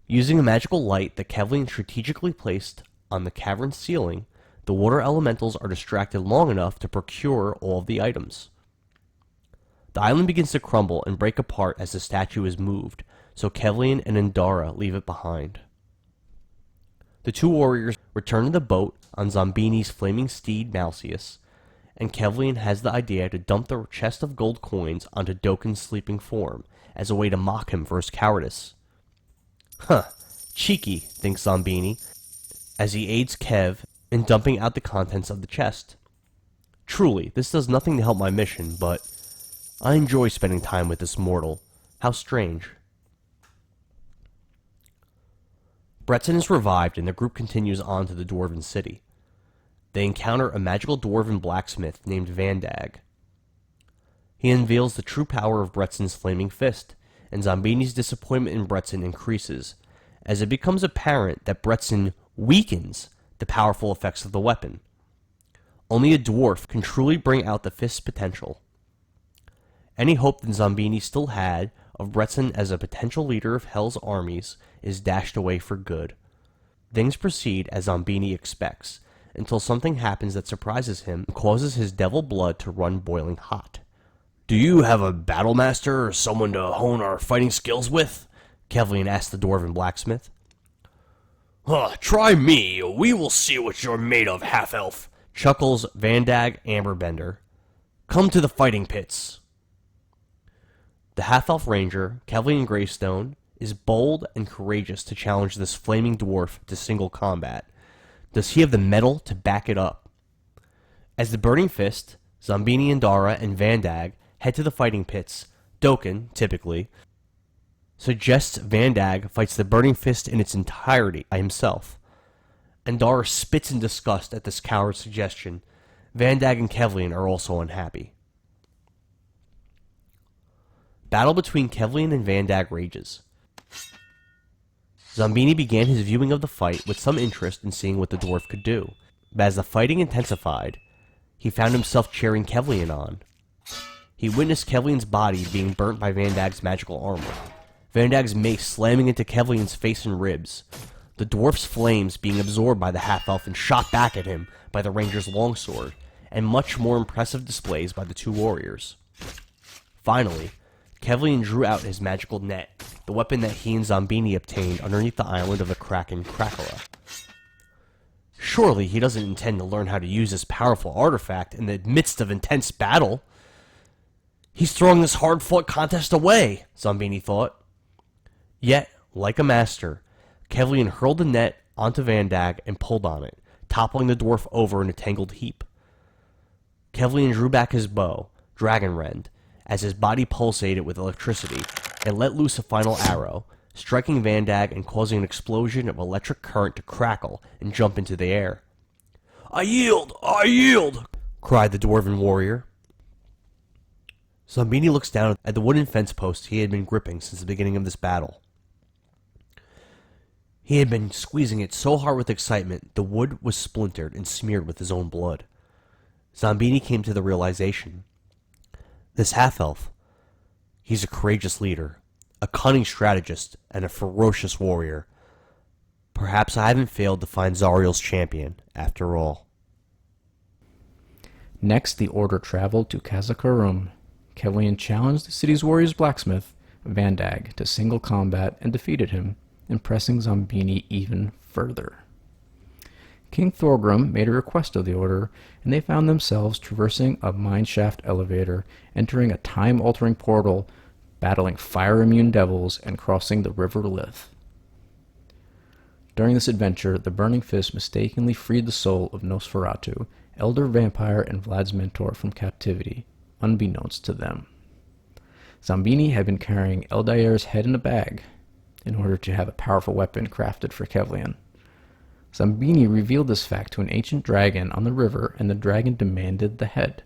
Using a magical light that Kevlian strategically placed on the cavern ceiling, the water elementals are distracted long enough to procure all of the items. The island begins to crumble and break apart as the statue is moved, so Kevlian and Indara leave it behind. The 2 warriors return to the boat on Zombini's flaming steed Malseus, and Kevlian has the idea to dump the chest of gold coins onto Dokkan's sleeping form as a way to mock him for his cowardice. Huh, cheeky, thinks Zombini, as he aids Kev in dumping out the contents of the chest. Truly, this does nothing to help my mission, but I enjoy spending time with this mortal. How strange. Bretson is revived and the group continues on to the Dwarven city. They encounter a magical dwarven blacksmith named Vandag. He unveils the true power of Bretson's flaming fist, and Zombini's disappointment in Bretson increases, as it becomes apparent that Bretson weakens the powerful effects of the weapon. Only a dwarf can truly bring out the fist's potential. Any hope that Zombini still had of Bretson as a potential leader of Hell's armies is dashed away for good. Things proceed as Zombini expects, until something happens that surprises him and causes his devil blood to run boiling hot. "Do you have a battle master or someone to hone our fighting skills with?" Kevlian asked the dwarven blacksmith. "Try me. We will see what you're made of, half-elf," chuckles Vandag Amberbender. "Come to the fighting pits." The half-elf ranger, Kevlian Greystone, is bold and courageous to challenge this flaming dwarf to single combat. Does he have the mettle to back it up? As the Burning Fist, Zombini and Dara and Vandag head to the fighting pits, Dokkan, typically, suggests Vandag fights the Burning Fist in its entirety by himself. And Dara spits in disgust at this coward's suggestion. Vandag and Kevlian are also unhappy. Battle between Kevlian and Vandag rages. Zombini began his viewing of the fight with some interest in seeing what the dwarf could do, but as the fighting intensified, he found himself cheering Kevlian on. He witnessed Kevlian's body being burnt by Vandag's magical armor, Vandag's mace slamming into Kevlian's face and ribs, the dwarf's flames being absorbed by the half-elf and shot back at him by the ranger's longsword, and much more impressive displays by the 2 warriors. Finally, Kevlian drew out his magical net, the weapon that he and Zombini obtained underneath the island of the Kraken Krakala. Surely he doesn't intend to learn how to use this powerful artifact in the midst of intense battle. He's throwing this hard-fought contest away, Zombini thought. Yet, like a master, Kevlian hurled the net onto Vandag and pulled on it, toppling the dwarf over in a tangled heap. Kevlian drew back his bow, Dragon Rend, as his body pulsated with electricity, and let loose a final arrow, striking Vandag and causing an explosion of electric current to crackle and jump into the air. I yield! I yield! Cried the dwarven warrior. Zombini looks down at the wooden fence post he had been gripping since the beginning of this battle. He had been squeezing it so hard with excitement, the wood was splintered and smeared with his own blood. Zombini came to the realization. This half-elf, he's a courageous leader, a cunning strategist, and a ferocious warrior. Perhaps I haven't failed to find Zariel's champion, after all. Next, the order traveled to Kazakarum. Kevlian challenged the city's warrior's blacksmith, Vandag, to single combat and defeated him, impressing Zombini even further. King Thorgrim made a request of the order, and they found themselves traversing a mineshaft elevator, entering a time-altering portal, battling fire-immune devils, and crossing the River Lith. During this adventure, the Burning Fist mistakenly freed the soul of Nosferatu, elder vampire and Vlad's mentor, from captivity, unbeknownst to them. Zombini had been carrying Eldair's head in a bag in order to have a powerful weapon crafted for Kevlian. Zombini revealed this fact to an ancient dragon on the river, and the dragon demanded the head.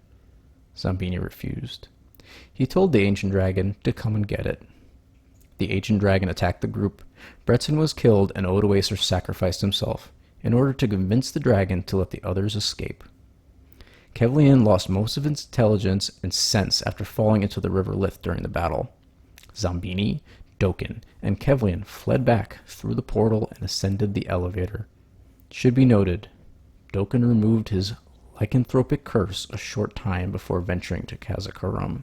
Zombini refused. He told the ancient dragon to come and get it. The ancient dragon attacked the group. Bretson was killed, and Odoacer sacrificed himself in order to convince the dragon to let the others escape. Kevlian lost most of his intelligence and sense after falling into the River Lith during the battle. Zombini, Doken, and Kevlian fled back through the portal and ascended the elevator. It should be noted, Doken removed his lycanthropic curse a short time before venturing to Kazakarum.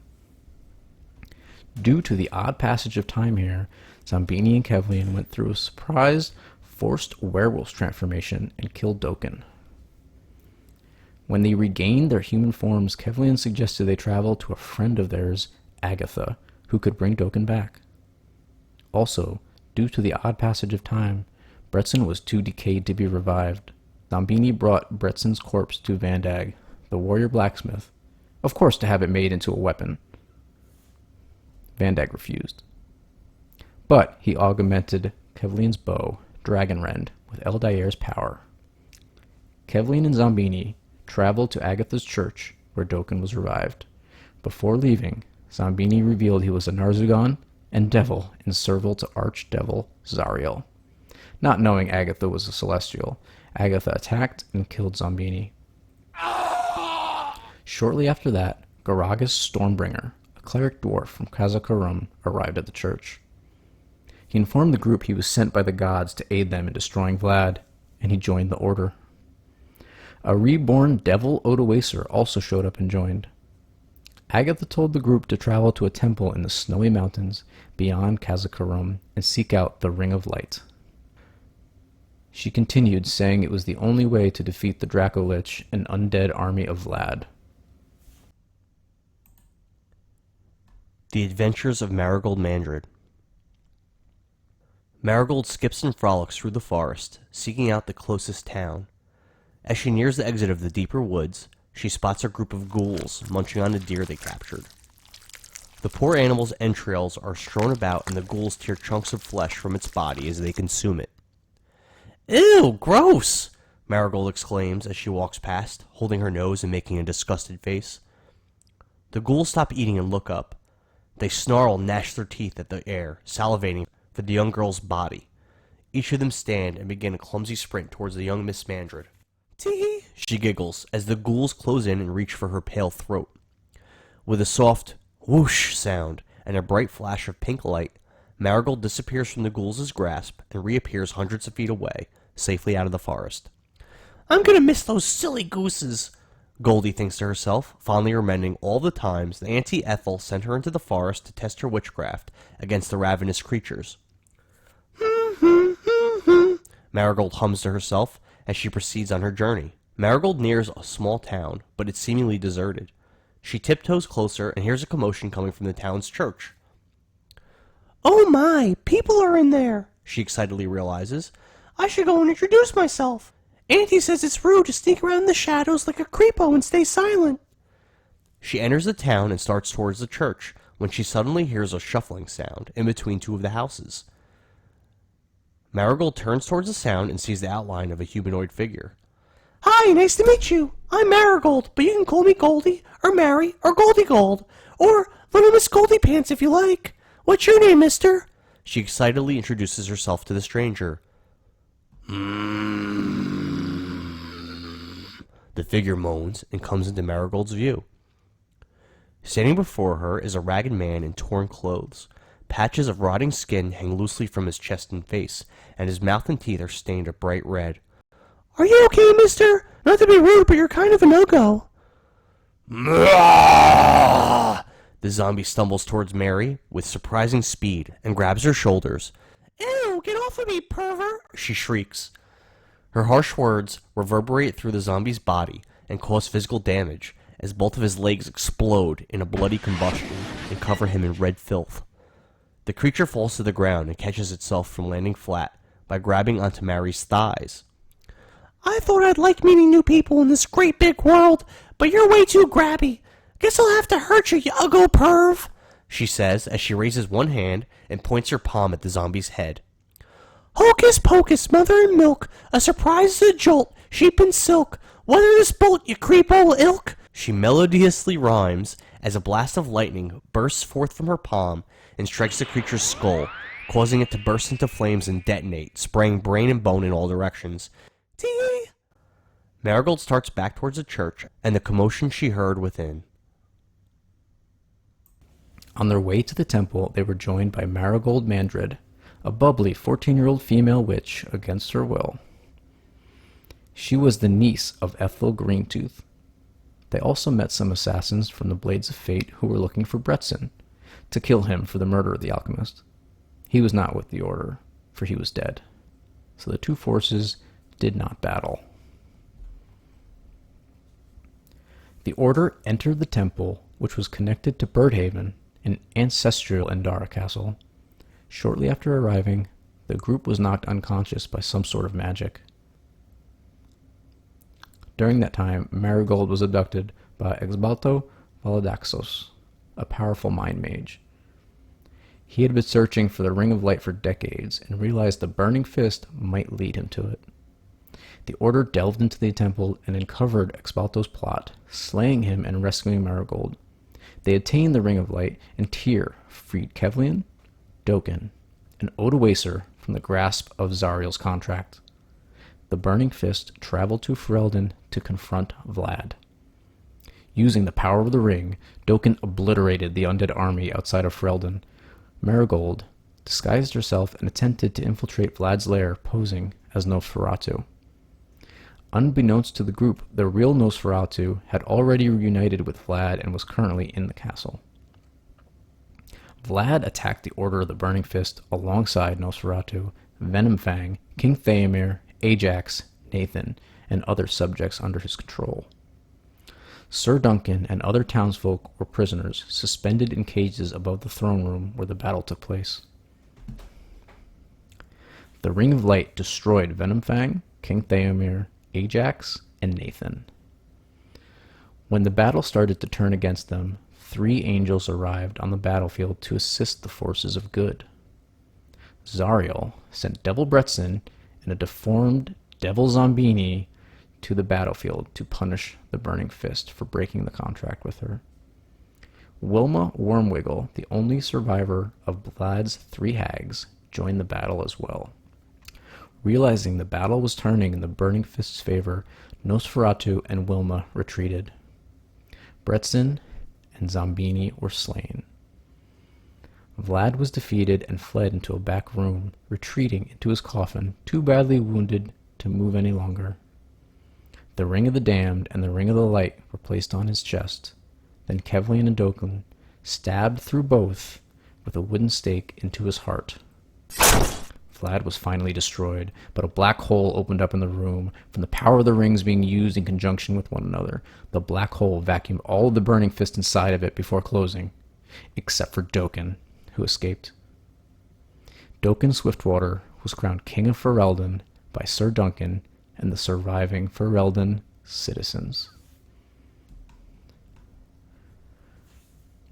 Due to the odd passage of time here, Zombini and Kevlian went through a surprise, forced werewolf transformation and killed Doken. When they regained their human forms, Kevlian suggested they travel to a friend of theirs, Agatha, who could bring Doken back. Also, due to the odd passage of time, Bretson was too decayed to be revived. Zombini brought Bretson's corpse to Vandag, the warrior blacksmith, of course to have it made into a weapon. Vandag refused. But he augmented Kevlian's bow, Dragonrend, with Eldair's power. Kevlian and Zombini traveled to Agatha's church, where Doken was revived. Before leaving, Zombini revealed he was a Narzugon and devil in servile to Archdevil Zariel. Not knowing Agatha was a celestial, Agatha attacked and killed Zombini. Shortly after that, Garagas Stormbringer, a cleric dwarf from Kazakarum, arrived at the church. He informed the group he was sent by the gods to aid them in destroying Vlad, and he joined the order. A reborn devil Odoacer also showed up and joined. Agatha told the group to travel to a temple in the snowy mountains beyond Kazakarum and seek out the Ring of Light. She continued, saying it was the only way to defeat the Dracolich, an undead army of Vlad. The Adventures of Marigold Mandred. Marigold skips and frolics through the forest, seeking out the closest town. As she nears the exit of the deeper woods, she spots a group of ghouls munching on a deer they captured. The poor animal's entrails are strewn about, and the ghouls tear chunks of flesh from its body as they consume it. "Ew, gross!" Marigold exclaims as she walks past, holding her nose and making a disgusted face. The ghouls stop eating and look up. They snarl and gnash their teeth at the air, salivating for the young girl's body. Each of them stand and begin a clumsy sprint towards the young Miss Mandred. "Tee!" she giggles as the ghouls close in and reach for her pale throat. With a soft whoosh sound and a bright flash of pink light, Marigold disappears from the ghouls' grasp and reappears hundreds of feet away, safely out of the forest. "I'm gonna miss those silly gooses," Goldie thinks to herself, fondly remembering all the times that Auntie Ethel sent her into the forest to test her witchcraft against the ravenous creatures. Marigold hums to herself as she proceeds on her journey. Marigold nears a small town, but it's seemingly deserted. She tiptoes closer and hears a commotion coming from the town's church. "Oh my, people are in there," she excitedly realizes. "I should go and introduce myself. Auntie says it's rude to sneak around in the shadows like a creepo and stay silent." She enters the town and starts towards the church when she suddenly hears a shuffling sound in between two of the houses. Marigold turns towards the sound and sees the outline of a humanoid figure. "Hi, nice to meet you. I'm Marigold, but you can call me Goldie, or Mary, or Goldie Gold, or Little Miss Goldie Pants if you like. What's your name, mister?" She excitedly introduces herself to the stranger. The figure moans and comes into Marigold's view. Standing before her is a ragged man in torn clothes. Patches of rotting skin hang loosely from his chest and face, and his mouth and teeth are stained a bright red. "Are you okay, mister? Not to be rude, but you're kind of a no-go." The zombie stumbles towards Mary with surprising speed and grabs her shoulders. "Ew, get off of me, pervert!" she shrieks. Her harsh words reverberate through the zombie's body and cause physical damage as both of his legs explode in a bloody combustion and cover him in red filth. The creature falls to the ground and catches itself from landing flat by grabbing onto Mary's thighs. "I thought I'd like meeting new people in this great big world, but you're way too grabby. Guess I'll have to hurt you, you uggo perv," she says as she raises one hand and points her palm at the zombie's head. "Hocus pocus, mother and milk, a surprise is a jolt, sheep and silk, weather this bolt, you creep old ilk," she melodiously rhymes as a blast of lightning bursts forth from her palm and strikes the creature's skull, causing it to burst into flames and detonate, spraying brain and bone in all directions. Tee! Marigold starts back towards the church and the commotion she heard within. On their way to the temple, they were joined by Marigold Mandred, a bubbly 14-year-old female witch against her will. She was the niece of Ethel Greentooth. They also met some assassins from the Blades of Fate who were looking for Bretson, to kill him for the murder of the alchemist. He was not with the Order, for he was dead. So the two forces did not battle. The Order entered the temple, which was connected to Birdhaven, an ancestral Endara castle. Shortly after arriving, the group was knocked unconscious by some sort of magic. During that time, Marigold was abducted by Exbalto Valadaxos, a powerful mind mage. He had been searching for the Ring of Light for decades and realized the Burning Fist might lead him to it. The Order delved into the temple and uncovered Exbalto's plot, slaying him and rescuing Marigold. They attained the Ring of Light, and Tyr freed Kevlian, Dokkan, and Odoacer from the grasp of Zariel's contract. The Burning Fist traveled to Ferelden to confront Vlad. Using the power of the ring, Dokkan obliterated the undead army outside of Ferelden. Marigold disguised herself and attempted to infiltrate Vlad's lair, posing as Nosferatu. Unbeknownst to the group, the real Nosferatu had already reunited with Vlad and was currently in the castle. Vlad attacked the Order of the Burning Fist alongside Nosferatu, Venomfang, King Theomir, Ajax, Nathan, and other subjects under his control. Sir Duncan and other townsfolk were prisoners, suspended in cages above the throne room where the battle took place. The Ring of Light destroyed Venomfang, King Theomir, Ajax, and Nathan. When the battle started to turn against them, 3 angels arrived on the battlefield to assist the forces of good. Zariel sent Devil Bretson and a deformed Devil Zombini to the battlefield to punish the Burning Fist for breaking the contract with her. Wilma Wormwiggle, the only survivor of Vlad's 3 hags, joined the battle as well. Realizing the battle was turning in the Burning Fist's favor, Nosferatu and Wilma retreated. Bretson and Zombini were slain. Vlad was defeated and fled into a back room, retreating into his coffin, too badly wounded to move any longer. The Ring of the Damned and the Ring of the Light were placed on his chest. Then Kevlian and Dokkan stabbed through both with a wooden stake into his heart. Vlad was finally destroyed, but a black hole opened up in the room from the power of the rings being used in conjunction with one another. The black hole vacuumed all of the Burning Fist inside of it before closing, except for Dokkan, who escaped. Dokkan Swiftwater was crowned King of Ferelden by Sir Duncan and the surviving Ferelden citizens.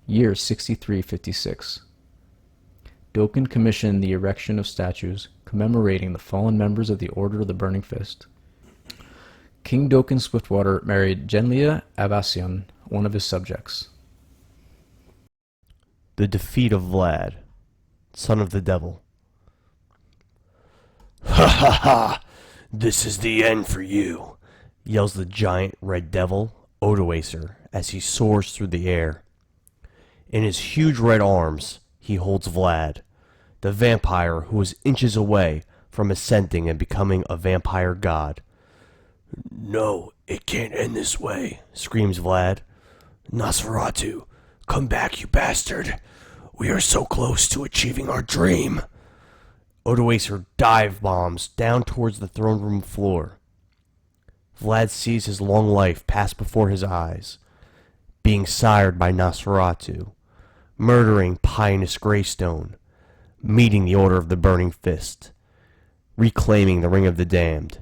Year 6356. Dokkan commissioned the erection of statues commemorating the fallen members of the Order of the Burning Fist. King Dokkan Swiftwater married Genlia Abasion, one of his subjects. The defeat of Vlad, son of the devil. Ha ha ha! "This is the end for you," yells the giant red devil, Odoacer, as he soars through the air. In his huge red arms, he holds Vlad, the vampire who is inches away from ascending and becoming a vampire god. "No, it can't end this way," screams Vlad. "Nosferatu, come back, you bastard. We are so close to achieving our dream." Odoacer dive bombs down towards the throne room floor. Vlad sees his long life pass before his eyes, being sired by Nosferatu, murdering Pianus Greystone, meeting the Order of the Burning Fist, reclaiming the Ring of the Damned.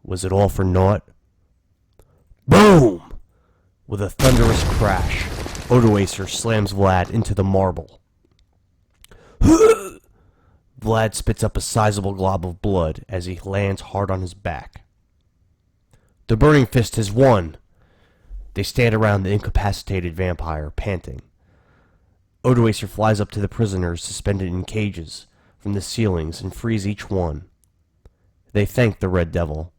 Was it all for naught? Boom! With a thunderous crash, Odoacer slams Vlad into the marble. Vlad spits up a sizable glob of blood as he lands hard on his back. The Burning Fist has won! They stand around the incapacitated vampire, panting. Odoacer flies up to the prisoners suspended in cages from the ceilings and frees each one. They thank the Red Devil.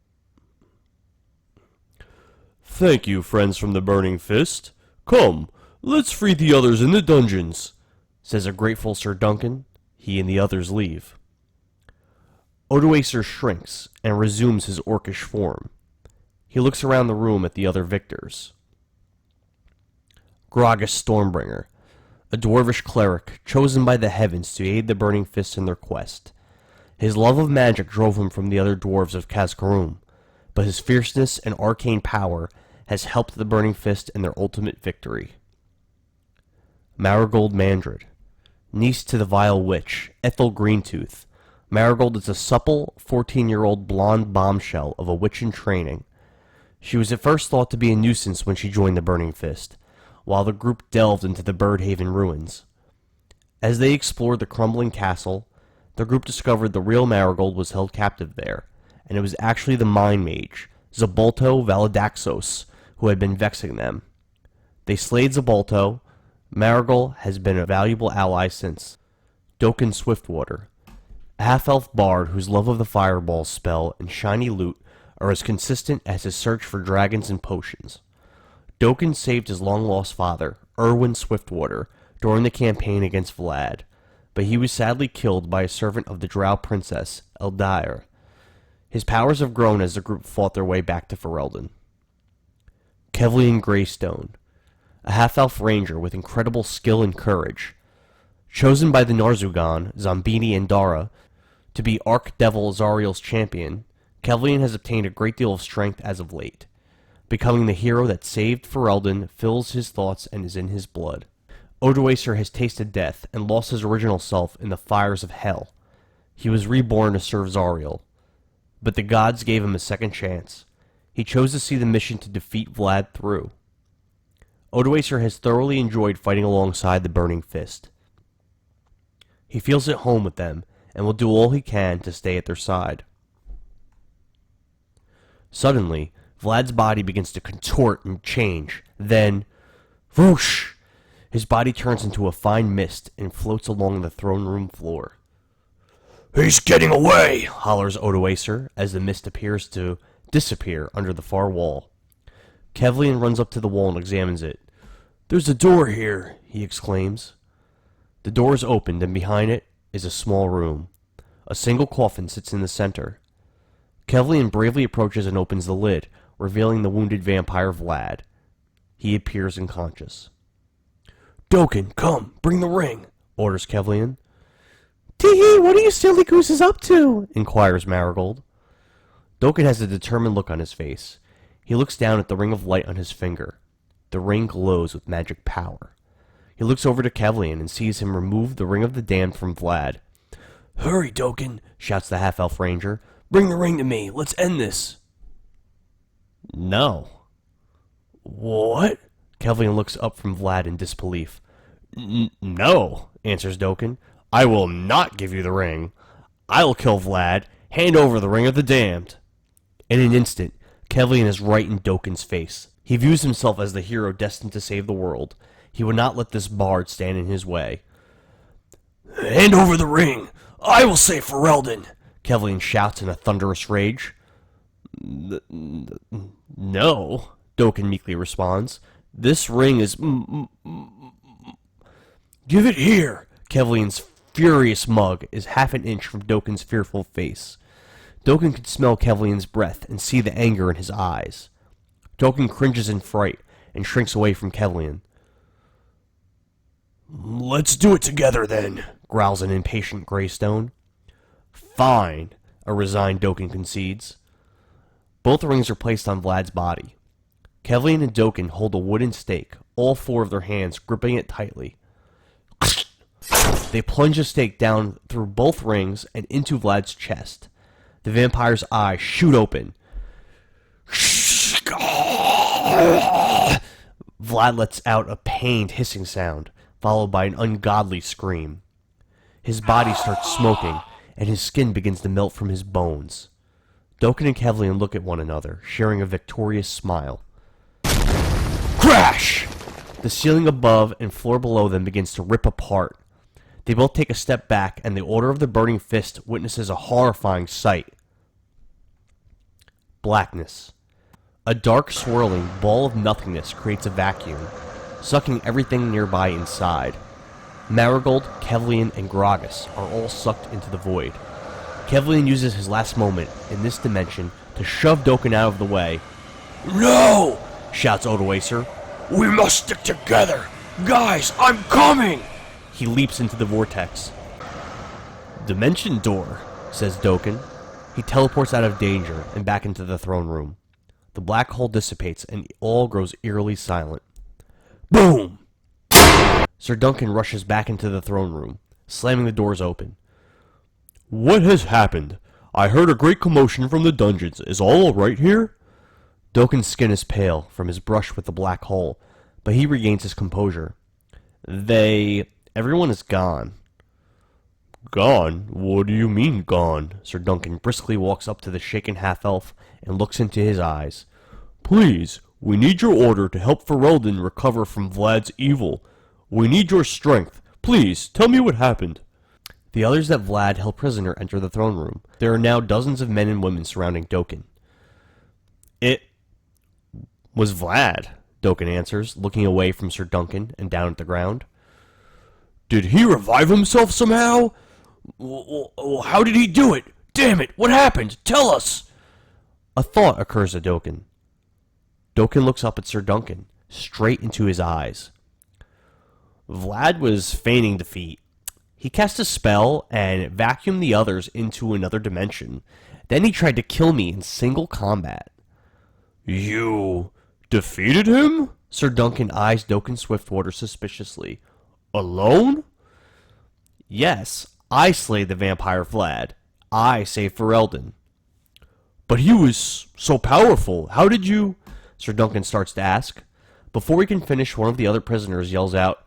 "Thank you, friends from the Burning Fist. Come, let's free the others in the dungeons," says a grateful Sir Duncan. He and the others leave. Odoacer shrinks and resumes his orcish form. He looks around the room at the other victors. Gragas Stormbringer, a dwarvish cleric chosen by the heavens to aid the Burning Fist in their quest. His love of magic drove him from the other dwarves of Kazkarum, but his fierceness and arcane power has helped the Burning Fist in their ultimate victory. Marigold Mandred, niece to the vile witch, Ethel Greentooth. Marigold is a supple, 14-year-old blonde bombshell of a witch in training. She was at first thought to be a nuisance when she joined the Burning Fist, while the group delved into the Birdhaven ruins. As they explored the crumbling castle, the group discovered the real Marigold was held captive there, and it was actually the Mind Mage, Zabalto Valadaxos, who had been vexing them. They slayed Zabalto. Marigold has been a valuable ally since. Doken Swiftwater, a half-elf bard whose love of the fireball spell and shiny loot are as consistent as his search for dragons and potions. Doken saved his long-lost father, Erwin Swiftwater, during the campaign against Vlad, but he was sadly killed by a servant of the Drow princess, Eldair. His powers have grown as the group fought their way back to Ferelden. Kevlian Greystone, a half-elf ranger with incredible skill and courage. Chosen by the Narzugan, Zombini, and Dara to be Archdevil Zariel's champion, Kevlian has obtained a great deal of strength as of late. Becoming the hero that saved Ferelden fills his thoughts and is in his blood. Odoacer has tasted death and lost his original self in the fires of hell. He was reborn to serve Zariel, but the gods gave him a second chance. He chose to see the mission to defeat Vlad through. Odoacer has thoroughly enjoyed fighting alongside the Burning Fist. He feels at home with them and will do all he can to stay at their side. Suddenly, Vlad's body begins to contort and change. Then, whoosh! His body turns into a fine mist and floats along the throne room floor. "He's getting away!" hollers Odoacer as the mist appears to disappear under the far wall. Kevlian runs up to the wall and examines it. "There's a door here," he exclaims. The door is opened, and behind it is a small room. A single coffin sits in the center. Kevlian bravely approaches and opens the lid, revealing the wounded vampire Vlad. He appears unconscious. "Doken, come, bring the ring," orders Kevlian. "Tee-hee, what are you silly gooses up to?" inquires Marigold. Doken has a determined look on his face. He looks down at the ring of light on his finger. The ring glows with magic power. He looks over to Kevlian and sees him remove the Ring of the Damned from Vlad. "Hurry, Doken," shouts the half-elf ranger. "Bring the ring to me. Let's end this." "No." "What?" Kevlian looks up from Vlad in disbelief. "No," answers Doken. "I will not give you the ring. I'll kill Vlad. Hand over the Ring of the Damned." In an instant, Kevlian is right in Doken's face. He views himself as the hero destined to save the world. He would not let this bard stand in his way. "Hand over the ring. I will save Ferelden," Kevlian shouts in a thunderous rage. No, Doken meekly responds. This ring is... Give it here! Kevlian's furious mug is half an inch from Doken's fearful face. Doken can smell Kevlian's breath and see the anger in his eyes. Doken cringes in fright and shrinks away from Kevlian. Let's do it together then, growls an impatient Greystone. Fine, a resigned Doken concedes. Both rings are placed on Vlad's body. Kevlian and Doken hold a wooden stake, all four of their hands gripping it tightly. They plunge the stake down through both rings and into Vlad's chest. The vampire's eyes shoot open. Vlad lets out a pained hissing sound, followed by an ungodly scream. His body starts smoking, and his skin begins to melt from his bones. Doken and Kevlian look at one another, sharing a victorious smile. Crash! The ceiling above and floor below them begins to rip apart. They both take a step back, and the Order of the Burning Fist witnesses a horrifying sight. Blackness. A dark, swirling ball of nothingness creates a vacuum, sucking everything nearby inside. Marigold, Kevlian, and Gragas are all sucked into the void. Kevlian uses his last moment in this dimension to shove Doken out of the way. No! Shouts Odoacer. We must stick together! Guys, I'm coming! He leaps into the vortex. Dimension door, says Doken. He teleports out of danger and back into the throne room. The black hole dissipates and all grows eerily silent. Boom! Sir Duncan rushes back into the throne room, slamming the doors open. What has happened? I heard a great commotion from the dungeons. Is all right here? Doken's skin is pale from his brush with the black hole, but he regains his composure. Everyone is gone. Gone? What do you mean, gone? Sir Duncan briskly walks up to the shaken half-elf and looks into his eyes. Please, we need your order to help Ferelden recover from Vlad's evil. We need your strength. Please, tell me what happened. The others that Vlad held prisoner enter the throne room. There are now dozens of men and women surrounding Doken. It was Vlad, Doken answers, looking away from Sir Duncan and down at the ground. Did he revive himself somehow? How did he do it? Damn it, what happened? Tell us! A thought occurs to Doken. Doken looks up at Sir Duncan, straight into his eyes. Vlad was feigning defeat. He cast a spell and vacuumed the others into another dimension. Then he tried to kill me in single combat. You defeated him? Sir Duncan eyes Doken Swiftwater suspiciously. Alone? Yes, I slayed the vampire Vlad. I saved Ferelden. But he was so powerful. How did you... Sir Duncan starts to ask. Before he can finish, one of the other prisoners yells out,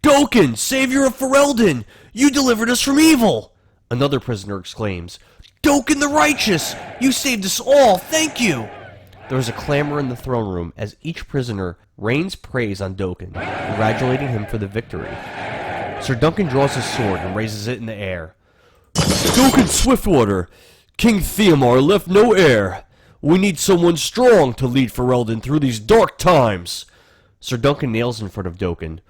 Doken, savior of Ferelden! You delivered us from evil! Another prisoner exclaims, Doken the righteous! You saved us all! Thank you! There is a clamor in the throne room as each prisoner rains praise on Doken, congratulating him for the victory. Sir Duncan draws his sword and raises it in the air. Doken Swiftwater! King Theomar left no heir! We need someone strong to lead Ferelden through these dark times! Sir Duncan kneels in front of Doken.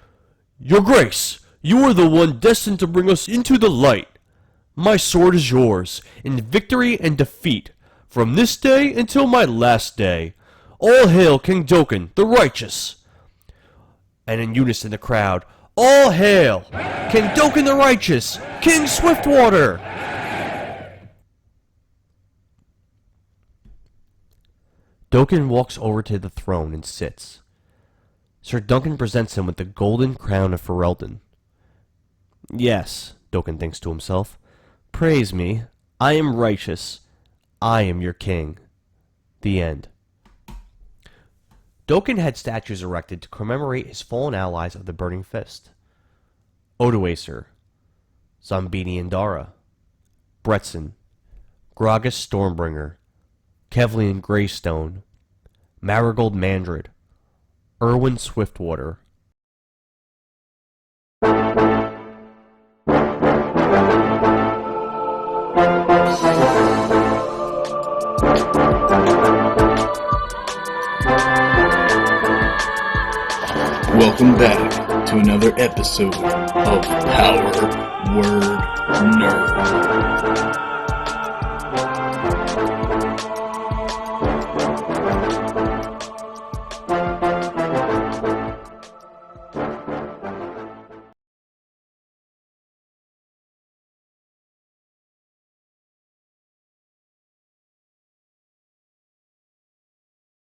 Your Grace, you are the one destined to bring us into the light. My sword is yours, in victory and defeat, from this day until my last day. All hail King Doken, the righteous! And in unison the crowd, all hail! King Doken the righteous! King Swiftwater! Doken walks over to the throne and sits. Sir Duncan presents him with the golden crown of Ferelden. Yes, Doken thinks to himself, praise me. I am righteous. I am your king. The end. Doken had statues erected to commemorate his fallen allies of the Burning Fist. Odoacer, Zambini and Dara, Bretson, Gragas Stormbringer, Kevlian Greystone, Marigold Mandred, Erwin Swiftwater. Welcome back to another episode of Power Word Nerd.